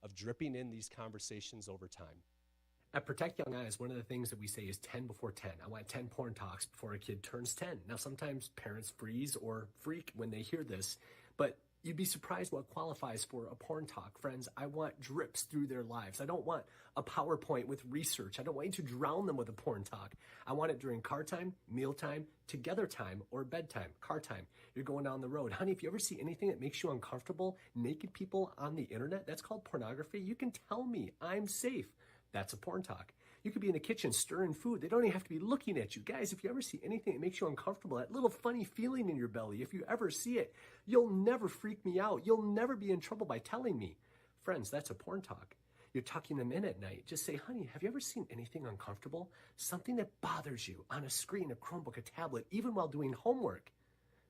of dripping in these conversations over time. At Protect Young Eyes, one of the things that we say is 10 before 10. I want 10 porn talks before a kid turns 10. Now, sometimes parents freeze or freak when they hear this, but you'd be surprised what qualifies for a porn talk. Friends, I want drips through their lives. I don't want a PowerPoint with research. I don't want you to drown them with a porn talk. I want it during car time, meal time, together time, or bedtime, car time. You're going down the road. Honey, if you ever see anything that makes you uncomfortable, naked people on the internet, that's called pornography. You can tell me. I'm safe. That's a porn talk. You could be in the kitchen stirring food. They don't even have to be looking at you. Guys, if you ever see anything that makes you uncomfortable, that little funny feeling in your belly, if you ever see it, you'll never freak me out. You'll never be in trouble by telling me. Friends, that's a porn talk. You're tucking them in at night. Just say, honey, have you ever seen anything uncomfortable? Something that bothers you on a screen, a Chromebook, a tablet, even while doing homework.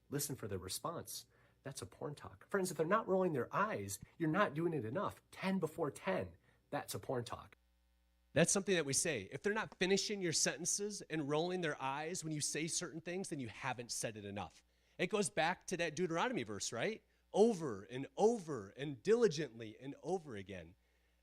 Listen for their response. That's a porn talk. Friends, if they're not rolling their eyes, you're not doing it enough. 10 before 10. That's a porn talk. That's something that we say. If they're not finishing your sentences and rolling their eyes when you say certain things, then you haven't said it enough. It goes back to that Deuteronomy verse, right? Over and over and diligently and over again.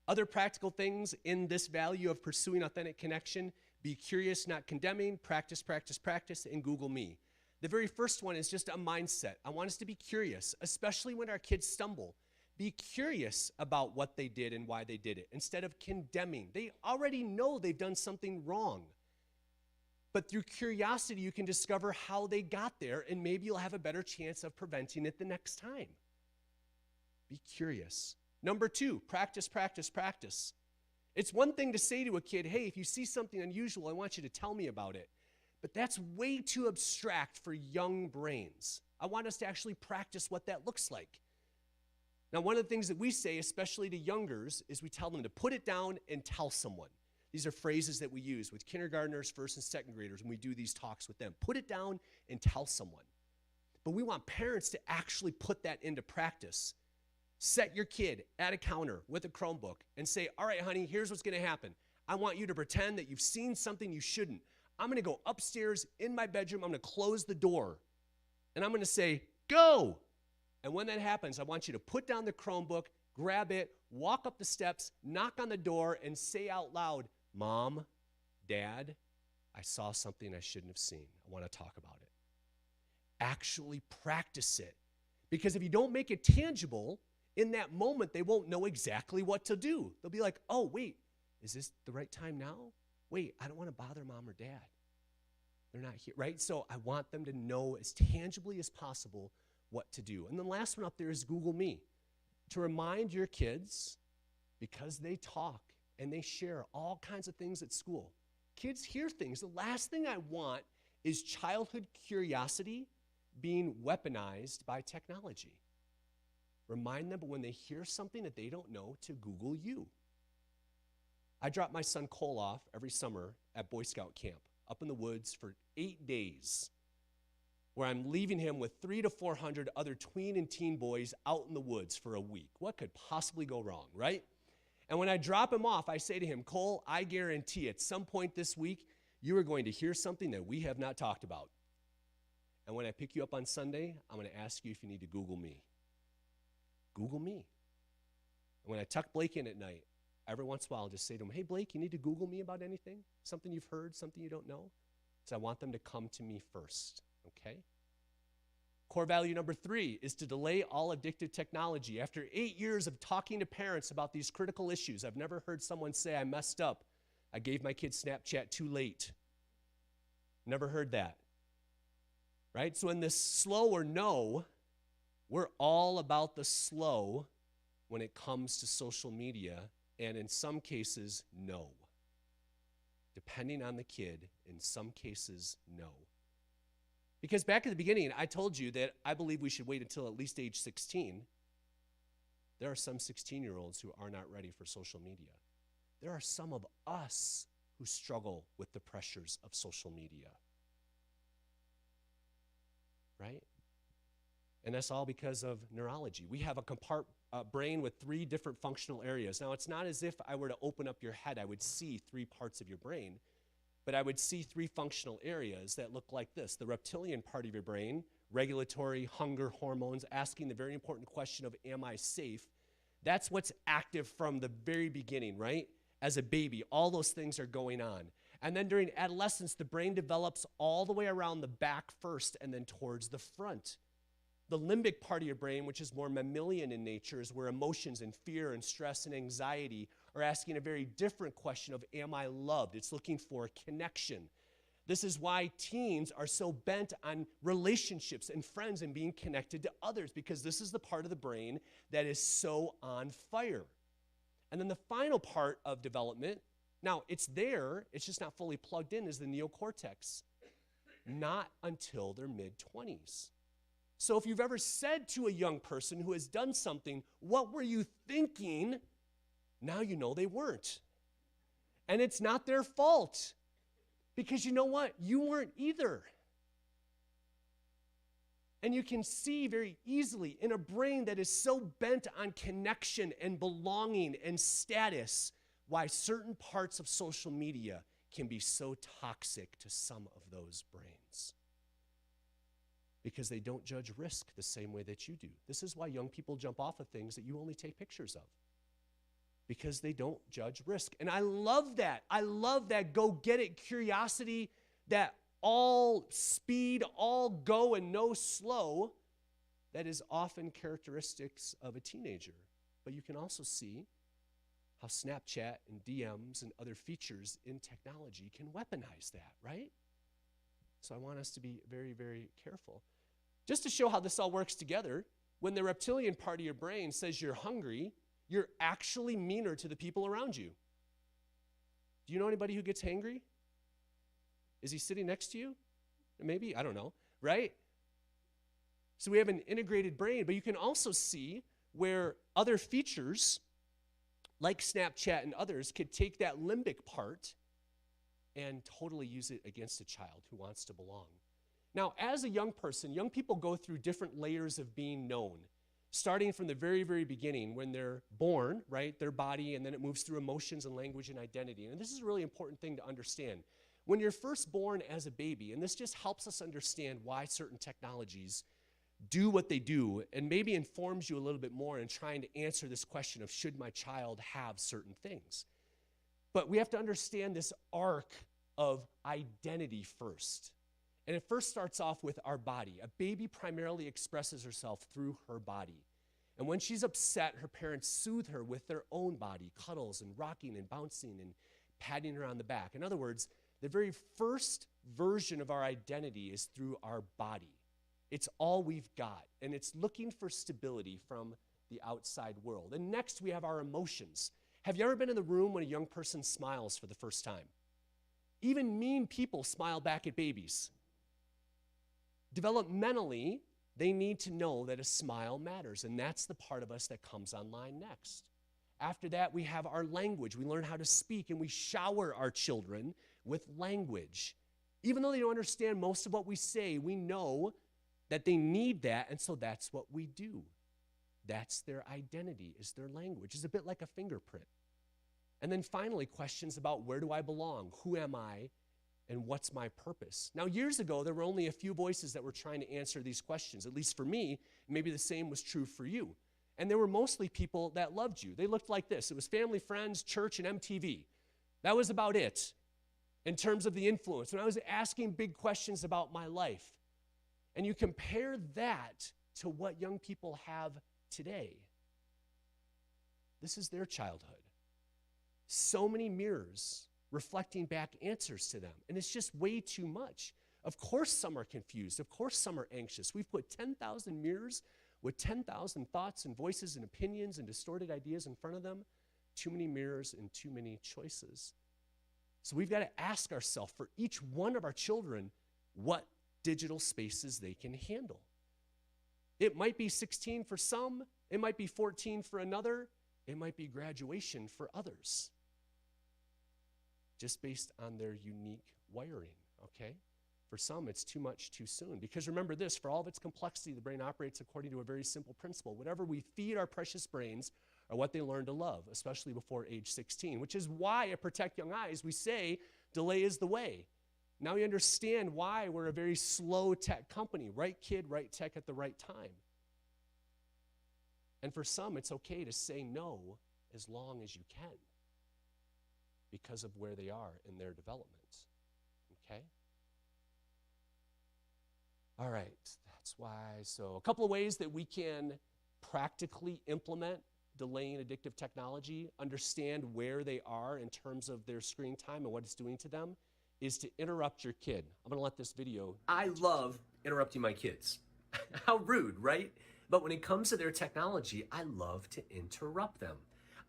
Other practical things in this value of pursuing authentic connection: be curious, not condemning, practice, practice, practice, and Google Me. The very first one is just a mindset. I want us to be curious, especially when our kids stumble. Be curious about what they did and why they did it, instead of condemning. They already know they've done something wrong. But through curiosity, you can discover how they got there, and maybe you'll have a better chance of preventing it the next time. Be curious. Number 2, practice, practice, practice. It's one thing to say to a kid, hey, if you see something unusual, I want you to tell me about it. But that's way too abstract for young brains. I want us to actually practice what that looks like. Now, one of the things that we say, especially to youngers, is we tell them to put it down and tell someone. These are phrases that we use with kindergartners, first and second graders when we do these talks with them. Put it down and tell someone. But we want parents to actually put that into practice. Set your kid at a counter with a Chromebook and say, all right, honey, here's what's going to happen. I want you to pretend that you've seen something you shouldn't. I'm going to go upstairs in my bedroom. I'm going to close the door. And I'm going to say, go. And when that happens, I want you to put down the Chromebook, grab it, walk up the steps, knock on the door, and say out loud, Mom, Dad, I saw something I shouldn't have seen. I want to talk about it. Actually practice it. Because if you don't make it tangible, in that moment, they won't know exactly what to do. They'll be like, oh, wait, is this the right time now? Wait, I don't want to bother Mom or Dad. They're not here, right? So I want them to know as tangibly as possible what to do. And the last one up there is Google Me. To remind your kids, because they talk and they share all kinds of things at school. Kids hear things. The last thing I want is childhood curiosity being weaponized by technology. Remind them, but when they hear something that they don't know, to Google you. I drop my son Cole off every summer at Boy Scout camp up in the woods for 8 days, where I'm leaving him with 300 to 400 other tween and teen boys out in the woods for a week. What could possibly go wrong, right? And when I drop him off, I say to him, Cole, I guarantee at some point this week, you are going to hear something that we have not talked about. And when I pick you up on Sunday, I'm going to ask you if you need to Google me. Google me. And when I tuck Blake in at night, every once in a while I'll just say to him, hey, Blake, you need to Google me about anything? Something you've heard, something you don't know? So I want them to come to me first, okay? Core value number 3 is to delay all addictive technology. After 8 years of talking to parents about these critical issues, I've never heard someone say, I messed up. I gave my kid Snapchat too late. Never heard that, right? So in this slow or no, we're all about the slow when it comes to social media, and in some cases, no. Depending on the kid, in some cases, no. Because back at the beginning, I told you that I believe we should wait until at least age 16. There are some 16-year-olds who are not ready for social media. There are some of us who struggle with the pressures of social media, right? And that's all because of neurology. We have a brain with 3 different functional areas. Now, it's not as if I were to open up your head, I would see 3 parts of your brain, but I would see 3 functional areas that look like this. The reptilian part of your brain, regulatory, hunger, hormones, asking the very important question of, am I safe? That's what's active from the very beginning, right? As a baby, all those things are going on. And then during adolescence, the brain develops all the way around the back first and then towards the front. The limbic part of your brain, which is more mammalian in nature, is where emotions and fear and stress and anxiety are asking a very different question of, am I loved? It's looking for connection. This is why teens are so bent on relationships and friends and being connected to others, because this is the part of the brain that is so on fire. And then the final part of development, now it's there, it's just not fully plugged in, is the neocortex. Not until their mid-20s. So if you've ever said to a young person who has done something, what were you thinking? Now you know they weren't. And it's not their fault. Because you know what? You weren't either. And you can see very easily in a brain that is so bent on connection and belonging and status, why certain parts of social media can be so toxic to some of those brains. Because they don't judge risk the same way that you do. This is why young people jump off of things that you only take pictures of. because they don't judge risk. And I love that. I love that go get it curiosity, that all speed, all go and no slow, that is often characteristics of a teenager. But you can also see how Snapchat and DMs and other features in technology can weaponize that, right? So I want us to be very, very careful. Just to show how this all works together, when the reptilian part of your brain says you're hungry, you're actually meaner to the people around you. Do you know anybody who gets hangry? Is he sitting next to you? Maybe, I don't know, right? So we have an integrated brain, but you can also see where other features, like Snapchat and others, could take that limbic part and totally use it against a child who wants to belong. Now, as a young person, young people go through different layers of being known, starting from the very, very beginning when they're born, right, their body, and then it moves through emotions and language and identity. And this is a really important thing to understand. When you're first born as a baby, and this just helps us understand why certain technologies do what they do, and maybe informs you a little bit more in trying to answer this question of should my child have certain things. But we have to understand this arc of identity first. And it first starts off with our body. A baby primarily expresses herself through her body. And when she's upset, her parents soothe her with their own body, cuddles and rocking and bouncing and patting her on the back. In other words, the very first version of our identity is through our body. It's all we've got, and it's looking for stability from the outside world. And next, we have our emotions. Have you ever been in the room when a young person smiles for the first time? Even mean people smile back at babies. Developmentally, they need to know that a smile matters, and that's the part of us that comes online next. After that, we have our language. We learn how to speak, and we shower our children with language. Even though they don't understand most of what we say, we know that they need that, and so that's what we do. That's their identity, is their language. It's a bit like a fingerprint. And then finally, questions about where do I belong? Who am I? And what's my purpose? Now, years ago, there were only a few voices that were trying to answer these questions, at least for me. Maybe the same was true for you. And there were mostly people that loved you. They looked like this. It was family, friends, church, and MTV. That was about it in terms of the influence. When I was asking big questions about my life, and you compare that to what young people have today, this is their childhood. So many mirrors reflecting back answers to them, and it's just way too much. Of course some are confused. Of course some are anxious. We've put 10,000 mirrors with 10,000 thoughts and voices and opinions and distorted ideas in front of them. Too many mirrors and too many choices. So we've got to ask ourselves for each one of our children what digital spaces they can handle. It might be 16 for some. It might be 14 for another. It might be graduation for others, just based on their unique wiring, okay? For some, it's too much too soon. Because remember this, for all of its complexity, the brain operates according to a very simple principle. Whatever we feed our precious brains are what they learn to love, especially before age 16, which is why at Protect Young Eyes, we say delay is the way. Now you understand why we're a very slow tech company. Right kid, right tech at the right time. And for some, it's okay to say no as long as you can because of where they are in their development, okay? All right, that's why. So a couple of ways that we can practically implement delaying addictive technology, understand where they are in terms of their screen time and what it's doing to them, is to interrupt your kid. I'm gonna let this video. I love interrupting my kids. How rude, right? But when it comes to their technology, I love to interrupt them.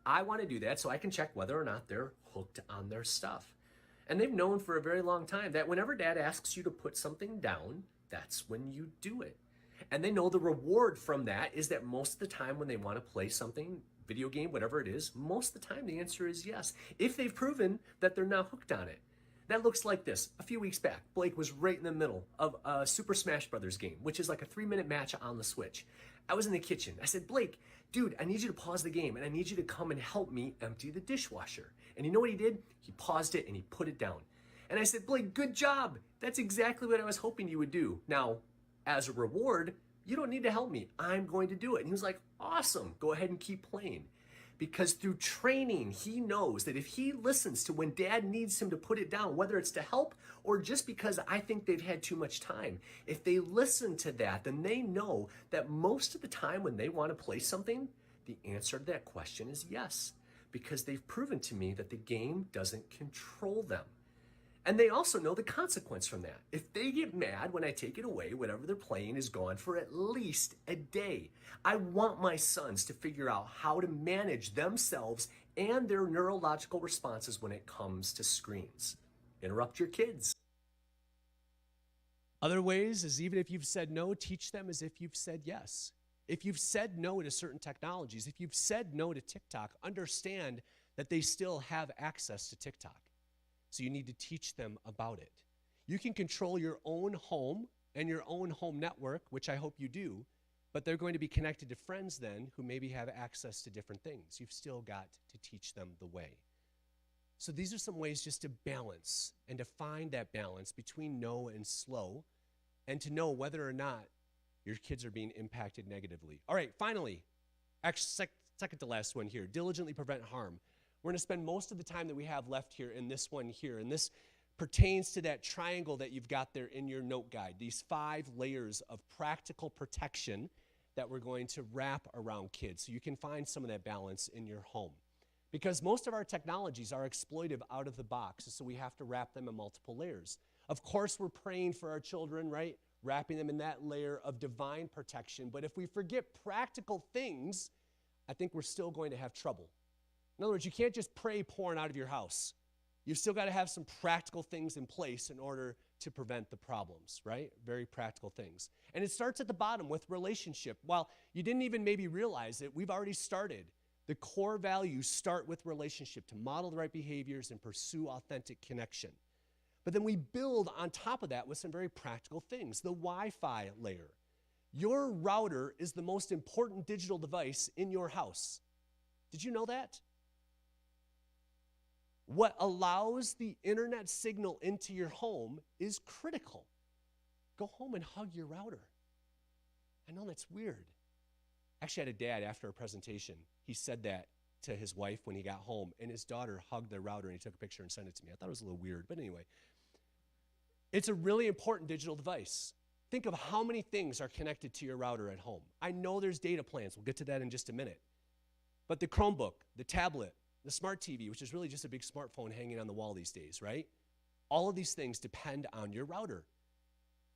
I want to do that so I can check whether or not they're hooked on their stuff. And they've known for a very long time that whenever dad asks you to put something down, that's when you do it. And they know the reward from that is that most of the time when they want to play something, video game, whatever it is, most of the time the answer is yes, if they've proven that they're now hooked on it. That looks like this. A few weeks back, Blake was right in the middle of a Super Smash Brothers game, which is like a 3-minute match on the Switch. I was in the kitchen. I said, Blake, dude, I need you to pause the game and I need you to come and help me empty the dishwasher. And you know what he did? He paused it and he put it down. And I said, Blake, good job. That's exactly what I was hoping you would do. Now, as a reward, you don't need to help me. I'm going to do it. And he was like, awesome. Go ahead and keep playing. because through training, he knows that if he listens to when dad needs him to put it down, whether it's to help or just because I think they've had too much time, if they listen to that, then they know that most of the time when they want to play something, the answer to that question is yes, because they've proven to me that the game doesn't control them. And they also know the consequence from that. If they get mad when I take it away, whatever they're playing is gone for at least a day. I want my sons to figure out how to manage themselves and their neurological responses when it comes to screens. Interrupt your kids. Other ways is even if you've said no, teach them as if you've said yes. If you've said no to certain technologies, if you've said no to TikTok, understand that they still have access to TikTok. So you need to teach them about it. You can control your own home and your own home network, which I hope you do, but they're going to be connected to friends then who maybe have access to different things. You've still got to teach them the way. So these are some ways just to balance and to find that balance between no and slow and to know whether or not your kids are being impacted negatively. All right, finally, actually, second to last one here, diligently prevent harm. We're going to spend most of the time that we have left here in this one here, and this pertains to that triangle that you've got there in your note guide, these 5 layers of practical protection that we're going to wrap around kids so you can find some of that balance in your home. Because most of our technologies are exploitive out of the box, so we have to wrap them in multiple layers. Of course, we're praying for our children, right? Wrapping them in that layer of divine protection, but if we forget practical things, I think we're still going to have trouble. In other words, you can't just pray porn out of your house. You've still got to have some practical things in place in order to prevent the problems, right? Very practical things. And it starts at the bottom with relationship. While you didn't even maybe realize it, we've already started. The core values start with relationship, to model the right behaviors and pursue authentic connection. But then we build on top of that with some very practical things. The Wi-Fi layer. Your router is the most important digital device in your house. Did you know that? What allows the internet signal into your home is critical. Go home and hug your router. I know that's weird. Actually, I had a dad after a presentation. He said that to his wife when he got home, and his daughter hugged the router, and he took a picture and sent it to me. I thought it was a little weird, but anyway. It's a really important digital device. Think of how many things are connected to your router at home. I know there's data plans. We'll get to that in just a minute. But the Chromebook, the tablet, the smart TV, which is really just a big smartphone hanging on the wall these days, right? All of these things depend on your router.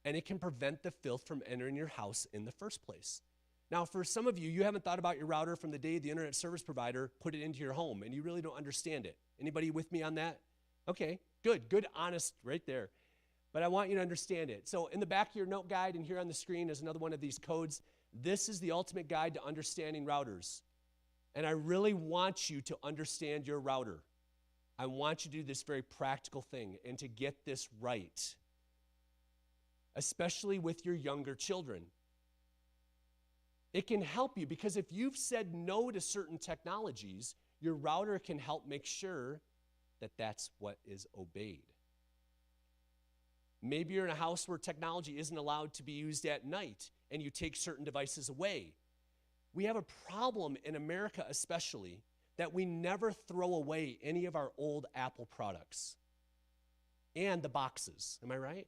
And it can prevent the filth from entering your house in the first place. Now, for some of you, you haven't thought about your router from the day the internet service provider put it into your home, and you really don't understand it. Anybody with me on that? Okay, good, honest, right there. But I want you to understand it. So in the back of your note guide and here on the screen is another one of these codes. This is the ultimate guide to understanding routers. And I really want you to understand your router. I want you to do this very practical thing and to get this right, especially with your younger children. It can help you because if you've said no to certain technologies, your router can help make sure that that's what is obeyed. Maybe you're in a house where technology isn't allowed to be used at night and you take certain devices away. We have a problem in America especially that we never throw away any of our old Apple products and the boxes. Am I right?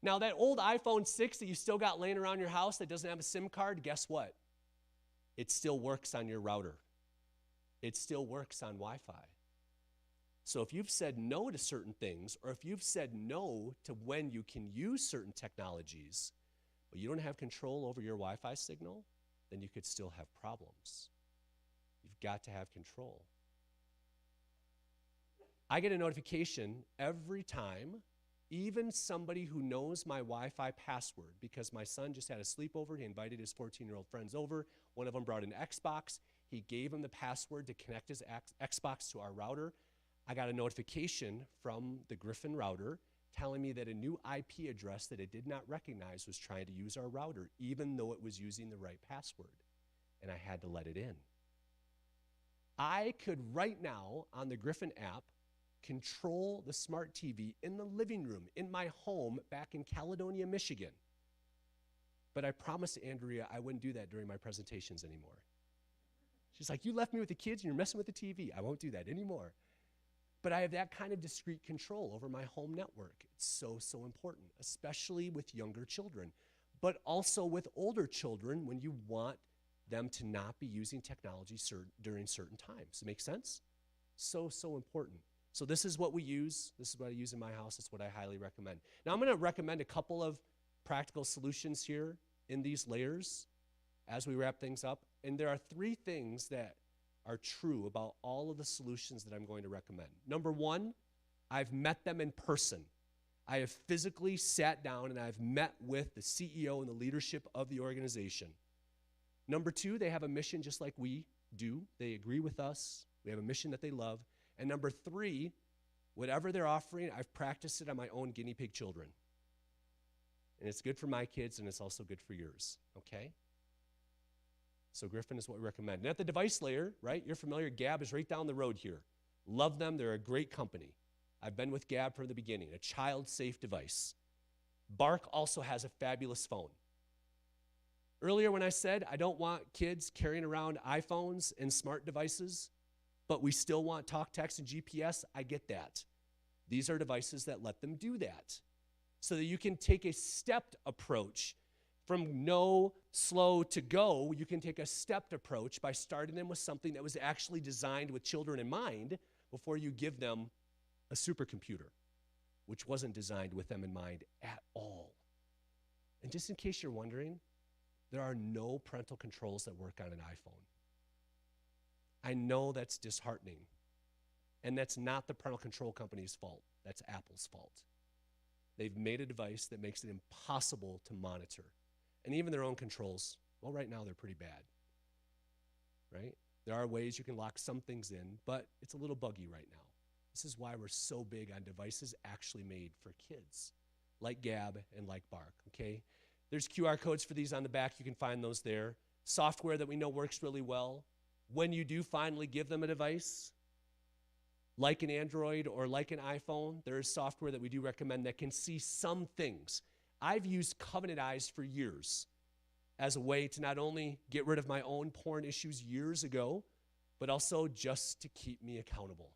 Now that old iPhone 6 that you still got laying around your house that doesn't have a SIM card, guess what? It still works on your router. It still works on Wi-Fi. So if you've said no to certain things, or if you've said no to when you can use certain technologies, but you don't have control over your Wi-Fi signal, then you could still have problems. You've got to have control. I get a notification every time, even somebody who knows my Wi-Fi password, because my son just had a sleepover. He invited his 14-year-old friends over. One of them brought an Xbox. He gave him the password to connect his Xbox to our router. I got a notification from the Griffin router telling me that a new IP address that it did not recognize was trying to use our router, even though it was using the right password, and I had to let it in. I could right now on the Griffin app control the smart TV in the living room in my home back in Caledonia, Michigan. But I promised Andrea I wouldn't do that during my presentations anymore. She's like, you left me with the kids and you're messing with the TV. I won't do that anymore. But I have that kind of discrete control over my home network. It's so, so important, especially with younger children, but also with older children when you want them to not be using technology during certain times. Does it make sense? So, so important. So this is what we use. This is what I use in my house. It's what I highly recommend. Now I'm going to recommend a couple of practical solutions here in these layers as we wrap things up. And there are 3 things that are true about all of the solutions that I'm going to recommend. Number 1, I've met them in person. I have physically sat down and I've met with the CEO and the leadership of the organization. Number 2, they have a mission just like we do. They agree with us. We have a mission that they love. And number 3, whatever they're offering, I've practiced it on my own guinea pig children. And it's good for my kids and it's also good for yours, okay? So Griffin is what we recommend. And at the device layer, right, you're familiar, Gab is right down the road here. Love them, they're a great company. I've been with Gab from the beginning, a child-safe device. Bark also has a fabulous phone. Earlier when I said I don't want kids carrying around iPhones and smart devices, but we still want talk, text, and GPS, I get that. These are devices that let them do that. So that you can take a stepped approach. From no, slow to go, you can take a stepped approach by starting them with something that was actually designed with children in mind before you give them a supercomputer, which wasn't designed with them in mind at all. And just in case you're wondering, there are no parental controls that work on an iPhone. I know that's disheartening, and that's not the parental control company's fault. That's Apple's fault. They've made a device that makes it impossible to monitor. And even their own controls, well, right now they're pretty bad, right? There are ways you can lock some things in, but it's a little buggy right now. This is why we're so big on devices actually made for kids, like Gab and like Bark, okay? There's QR codes for these on the back. You can find those there. Software that we know works really well. When you do finally give them a device, like an Android or like an iPhone, there is software that we do recommend that can see some things. I've used Covenant Eyes for years as a way to not only get rid of my own porn issues years ago, but also just to keep me accountable.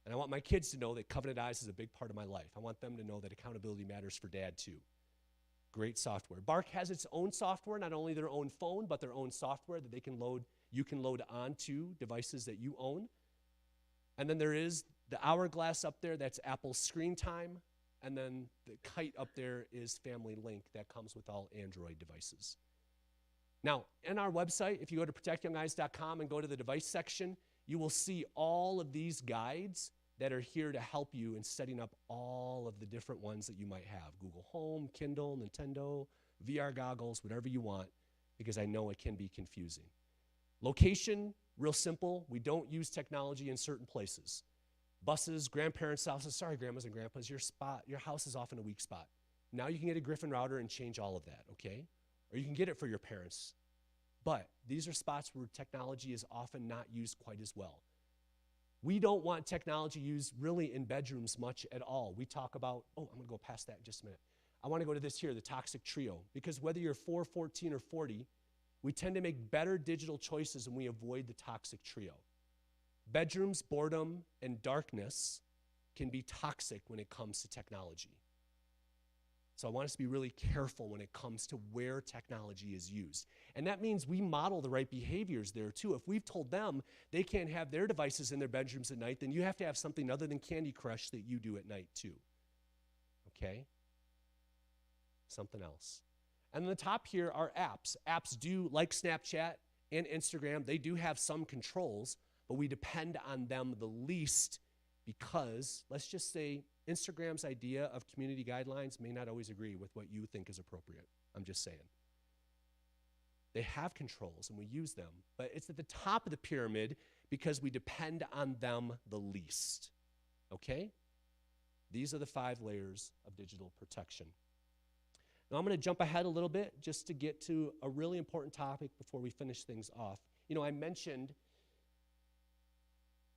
And I want my kids to know that Covenant Eyes is a big part of my life. I want them to know that accountability matters for dad too. Great software. Bark has its own software, not only their own phone, but their own software that you can load onto devices that you own. And then there is the hourglass up there, that's Apple's screen time. And then the kite up there is Family Link that comes with all Android devices. Now, in our website, if you go to protectyoungeyes.com and go to the device section, you will see all of these guides that are here to help you in setting up all of the different ones that you might have. Google Home, Kindle, Nintendo, VR goggles, whatever you want, because I know it can be confusing. Location, real simple. We don't use technology in certain places. Buses, grandparents' houses, sorry, grandmas and grandpas, your house is often a weak spot. Now you can get a Griffin router and change all of that, okay? Or you can get it for your parents. But these are spots where technology is often not used quite as well. We don't want technology used really in bedrooms much at all. We talk about, I'm gonna go past that in just a minute. I wanna go to this here, the toxic trio, because whether you're 4, 14, or 40, we tend to make better digital choices when we avoid the toxic trio. Bedrooms, boredom, and darkness can be toxic when it comes to technology. So I want us to be really careful when it comes to where technology is used. And that means we model the right behaviors there too. If we've told them they can't have their devices in their bedrooms at night, then you have to have something other than Candy Crush that you do at night too. Okay? Something else. And on the top here are apps. Apps do, like Snapchat and Instagram, they do have some controls, but we depend on them the least because, let's just say, Instagram's idea of community guidelines may not always agree with what you think is appropriate. I'm just saying. They have controls and we use them, but it's at the top of the pyramid because we depend on them the least. Okay? These are the 5 layers of digital protection. Now I'm going to jump ahead a little bit just to get to a really important topic before we finish things off. You know, I mentioned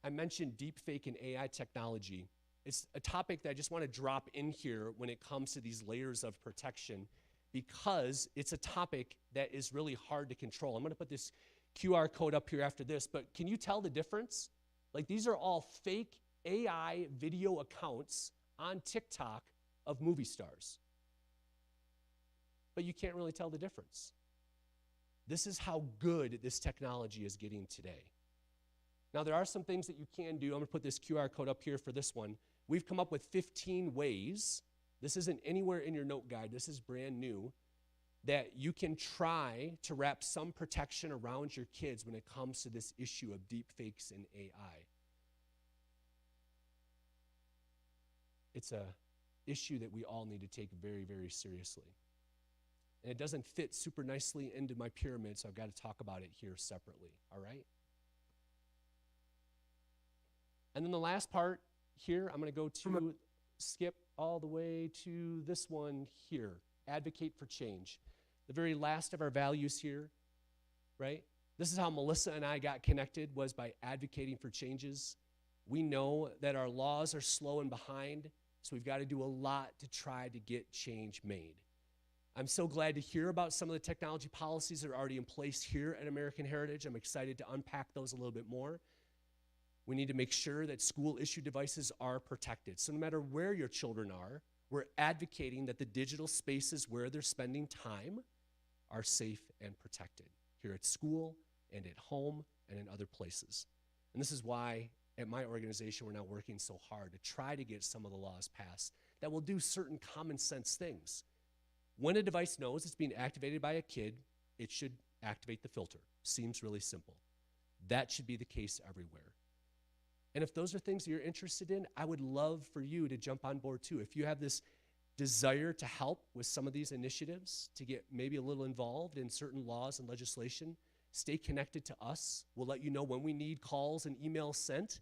deepfake and AI technology. It's a topic that I just want to drop in here when it comes to these layers of protection because it's a topic that is really hard to control. I'm going to put this QR code up here after this, but can you tell the difference? Like, these are all fake AI video accounts on TikTok of movie stars. But you can't really tell the difference. This is how good this technology is getting today. Now, there are some things that you can do. I'm going to put this QR code up here for this one. We've come up with 15 ways. This isn't anywhere in your note guide. This is brand new, that you can try to wrap some protection around your kids when it comes to this issue of deep fakes and AI. It's a issue that we all need to take very, very seriously. And it doesn't fit super nicely into my pyramid, so I've got to talk about it here separately, all right? And then the last part here, I'm going to go to skip all the way to this one here, advocate for change. The very last of our values here, right? This is how Melissa and I got connected, was by advocating for changes. We know that our laws are slow and behind, so we've got to do a lot to try to get change made. I'm so glad to hear about some of the technology policies that are already in place here at American Heritage. I'm excited to unpack those a little bit more. We need to make sure that school-issued devices are protected. So no matter where your children are, we're advocating that the digital spaces where they're spending time are safe and protected, here at school and at home and in other places. And this is why at my organization we're now working so hard to try to get some of the laws passed that will do certain common sense things. When a device knows it's being activated by a kid, it should activate the filter. Seems really simple. That should be the case everywhere. And if those are things that you're interested in, I would love for you to jump on board too. If you have this desire to help with some of these initiatives, to get maybe a little involved in certain laws and legislation, stay connected to us. We'll let you know when we need calls and emails sent,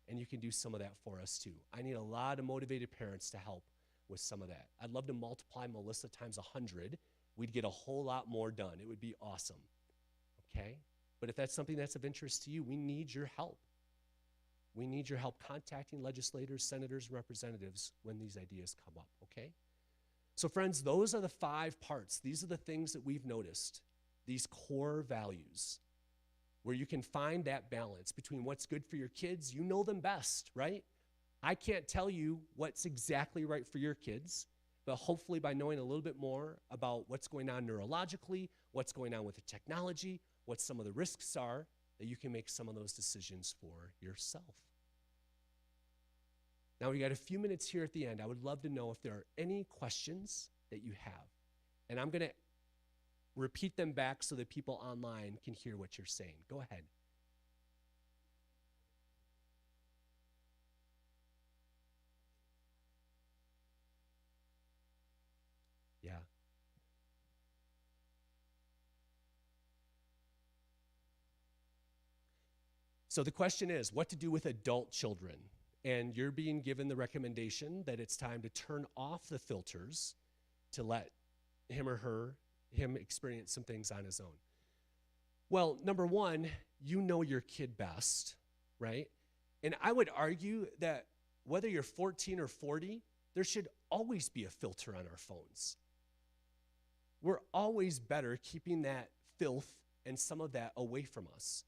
and you can do some of that for us too. I need a lot of motivated parents to help with some of that. I'd love to multiply Melissa times 100. We'd get a whole lot more done. It would be awesome, okay? But if that's something that's of interest to you, we need your help. We need your help contacting legislators, senators, and representatives when these ideas come up, okay? So friends, those are the 5 parts. These are the things that we've noticed, these core values, where you can find that balance between what's good for your kids. You know them best, right? I can't tell you what's exactly right for your kids, but hopefully by knowing a little bit more about what's going on neurologically, what's going on with the technology, what some of the risks are, that you can make some of those decisions for yourself. Now we got a few minutes here at the end. I would love to know if there are any questions that you have. And I'm going to repeat them back so that people online can hear what you're saying. Go ahead. Yeah. So the question is, what to do with adult children? And you're being given the recommendation that it's time to turn off the filters to let him experience some things on his own. Well, number one, you know your kid best, right? And I would argue that whether you're 14 or 40, there should always be a filter on our phones. We're always better keeping that filth and some of that away from us.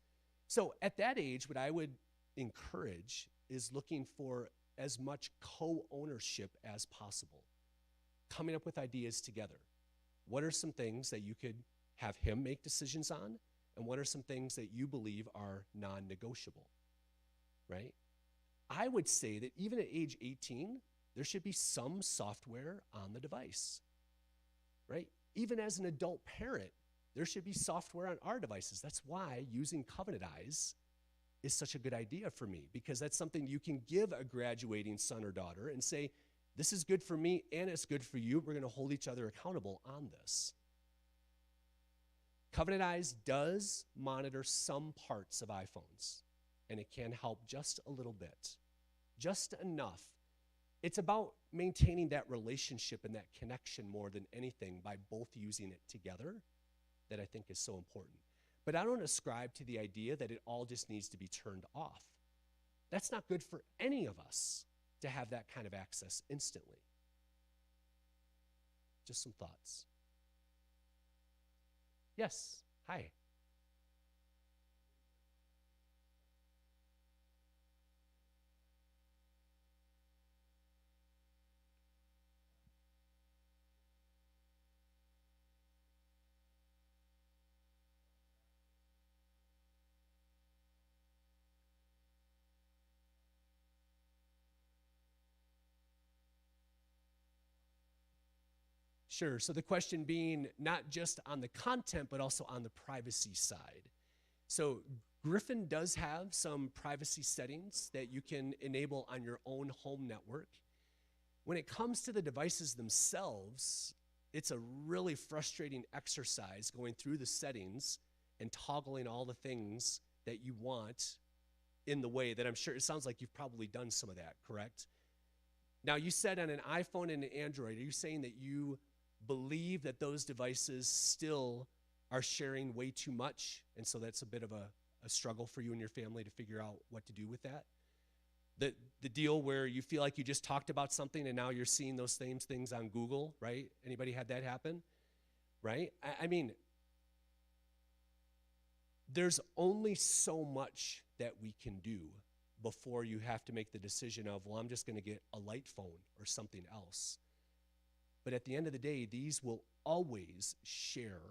So at that age, what I would encourage is looking for as much co-ownership as possible, coming up with ideas together. What are some things that you could have him make decisions on, and what are some things that you believe are non-negotiable, right? I would say that even at age 18, there should be some software on the device, right? Even as an adult parent, there should be software on our devices. That's why using Covenant Eyes is such a good idea for me, because that's something you can give a graduating son or daughter and say, this is good for me and it's good for you. We're going to hold each other accountable on this. Covenant Eyes does monitor some parts of iPhones, and it can help just a little bit, just enough. It's about maintaining that relationship and that connection more than anything by both using it together that I think is so important. But I don't ascribe to the idea that it all just needs to be turned off. That's not good for any of us to have that kind of access instantly. Just some thoughts. Yes, hi. Sure. So the question being not just on the content, but also on the privacy side. So Griffin does have some privacy settings that you can enable on your own home network. When it comes to the devices themselves, it's a really frustrating exercise going through the settings and toggling all the things that you want in the way that I'm sure it sounds like you've probably done some of that, correct? Now, you said on an iPhone and an Android, are you saying that you believe that those devices still are sharing way too much, and so that's a bit of a struggle for you and your family to figure out what to do with that? The deal where you feel like you just talked about something and now you're seeing those same things on Google, right? Anybody had that happen? Right? I mean, there's only so much that we can do before you have to make the decision of, well, I'm just going to get a light phone or something else. But at the end of the day, these will always share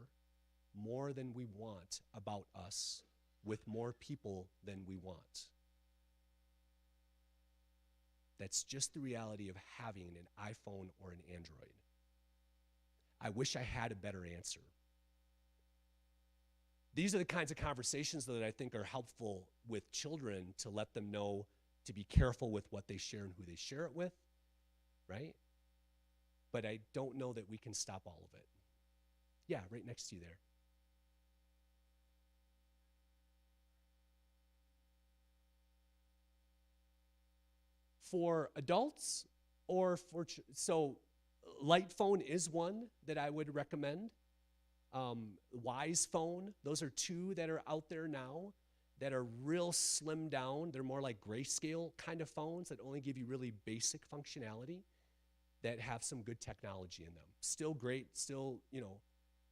more than we want about us with more people than we want. That's just the reality of having an iPhone or an Android. I wish I had a better answer. These are the kinds of conversations that I think are helpful with children to let them know to be careful with what they share and who they share it with, right? But I don't know that we can stop all of it. Yeah, right next to you there. For adults or for, so light phone is one that I would recommend. Wise phone, those are two that are out there now that are real slim down. They're more like grayscale kind of phones that only give you really basic functionality that have some good technology in them. Still great, still,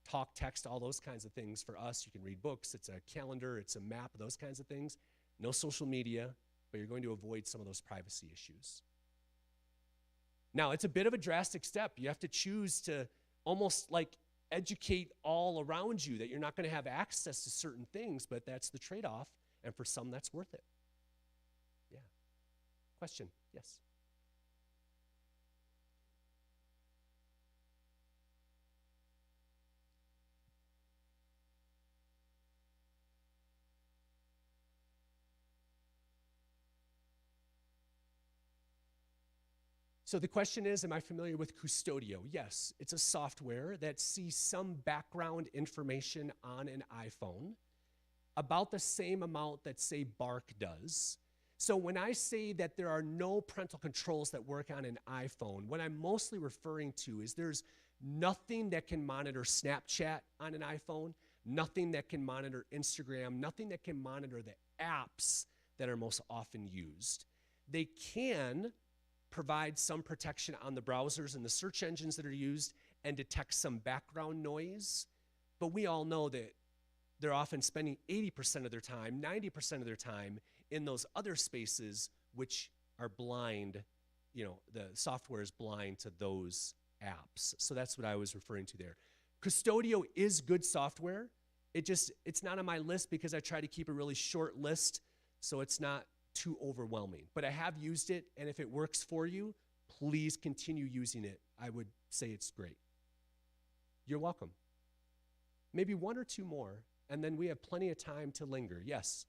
talk, text, all those kinds of things for us. You can read books, it's a calendar, it's a map, those kinds of things. No social media, but you're going to avoid some of those privacy issues. Now, it's a bit of a drastic step. You have to choose to almost like educate all around you that you're not going to have access to certain things, but that's the trade-off, and for some, that's worth it. Yeah. Question? Yes. So the question is, am I familiar with Custodio? Yes, it's a software that sees some background information on an iPhone, about the same amount that, say, Bark does. So when I say that there are no parental controls that work on an iPhone, what I'm mostly referring to is there's nothing that can monitor Snapchat on an iPhone, nothing that can monitor Instagram, nothing that can monitor the apps that are most often used. They can provide some protection on the browsers and the search engines that are used and detect some background noise. But we all know that they're often spending 80% of their time, 90% of their time in those other spaces which are blind. The software is blind to those apps. So that's what I was referring to there. Custodio is good software. It's not on my list because I try to keep a really short list so it's not too overwhelming. But I have used it, and if it works for you, please continue using it. I would say it's great. You're welcome. Maybe one or two more, and then we have plenty of time to linger. Yes?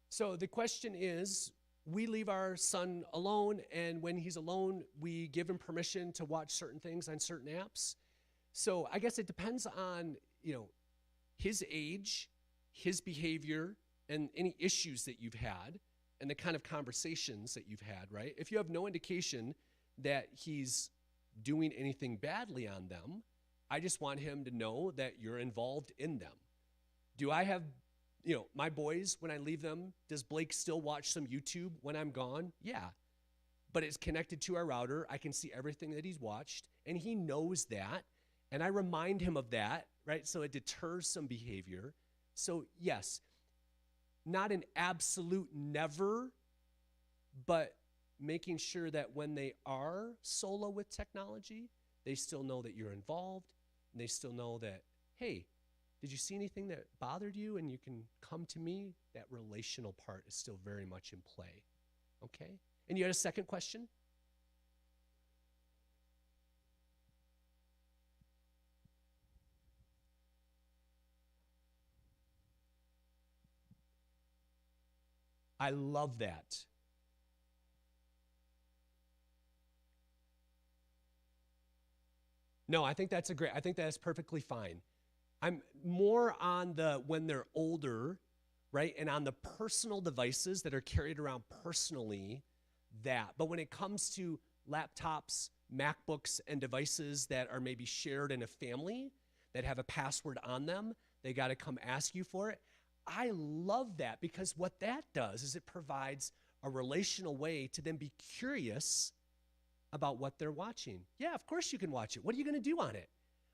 So the question is, we leave our son alone, and when he's alone, we give him permission to watch certain things on certain apps. So I guess it depends on, his age, his behavior, and any issues that you've had, and the kind of conversations that you've had, right? If you have no indication that he's doing anything badly on them, I just want him to know that you're involved in them. Do I have my boys, when I leave them, does Blake still watch some YouTube when I'm gone? Yeah. But it's connected to our router. I can see everything that he's watched, and he knows that. And I remind him of that, right? So it deters some behavior. So yes, not an absolute never, but making sure that when they are solo with technology, they still know that you're involved, and they still know that, hey, did you see anything that bothered you and you can come to me? That relational part is still very much in play, okay? And you had a second question? I love that. No, I think that's I think that's perfectly fine. I'm more on the when they're older, right? And on the personal devices that are carried around personally, that. But when it comes to laptops, MacBooks, and devices that are maybe shared in a family that have a password on them, they got to come ask you for it. I love that because what that does is it provides a relational way to then be curious about what they're watching. Yeah, of course you can watch it. What are you going to do on it?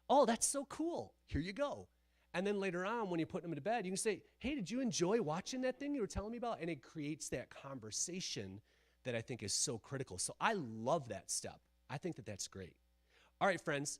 Oh, that's so cool. Here you go. And then later on, when you put them to bed, you can say, hey, did you enjoy watching that thing you were telling me about? And it creates that conversation that I think is so critical. So I love that step. I think that that's great. All right, friends,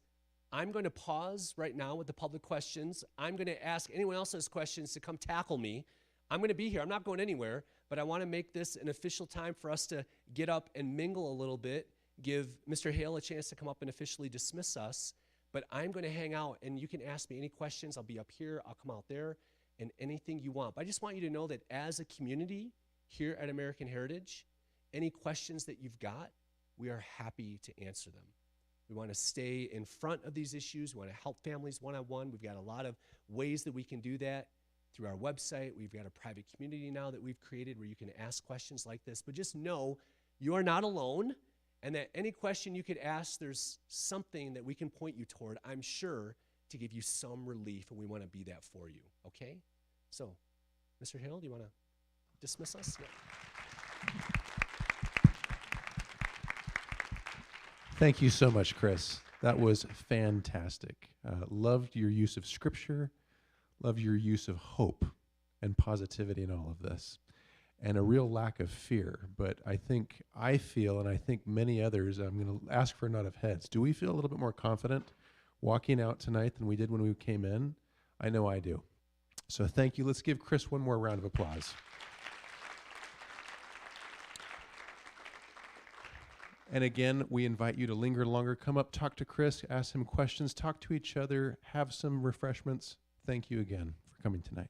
I'm going to pause right now with the public questions. I'm going to ask anyone else who has questions to come tackle me. I'm going to be here. I'm not going anywhere, but I want to make this an official time for us to get up and mingle a little bit, give Mr. Hale a chance to come up and officially dismiss us. But I'm going to hang out, and you can ask me any questions. I'll be up here. I'll come out there, and anything you want. But I just want you to know that as a community here at American Heritage, any questions that you've got, we are happy to answer them. We want to stay in front of these issues. We want to help families one-on-one. We've got a lot of ways that we can do that through our website. We've got a private community now that we've created where you can ask questions like this. But just know you are not alone, and that any question you could ask, there's something that we can point you toward, I'm sure, to give you some relief, and we want to be that for you, okay? So, Mr. Hale, do you want to dismiss us? Yeah. Thank you so much, Chris. That was fantastic. Loved your use of scripture, loved your use of hope and positivity in all of this, and a real lack of fear. But I feel, and I think many others, I'm going to ask for a nod of heads. Do we feel a little bit more confident walking out tonight than we did when we came in? I know I do. So thank you. Let's give Chris one more round of applause. And again, we invite you to linger longer. Come up, talk to Chris, ask him questions, talk to each other, have some refreshments. Thank you again for coming tonight.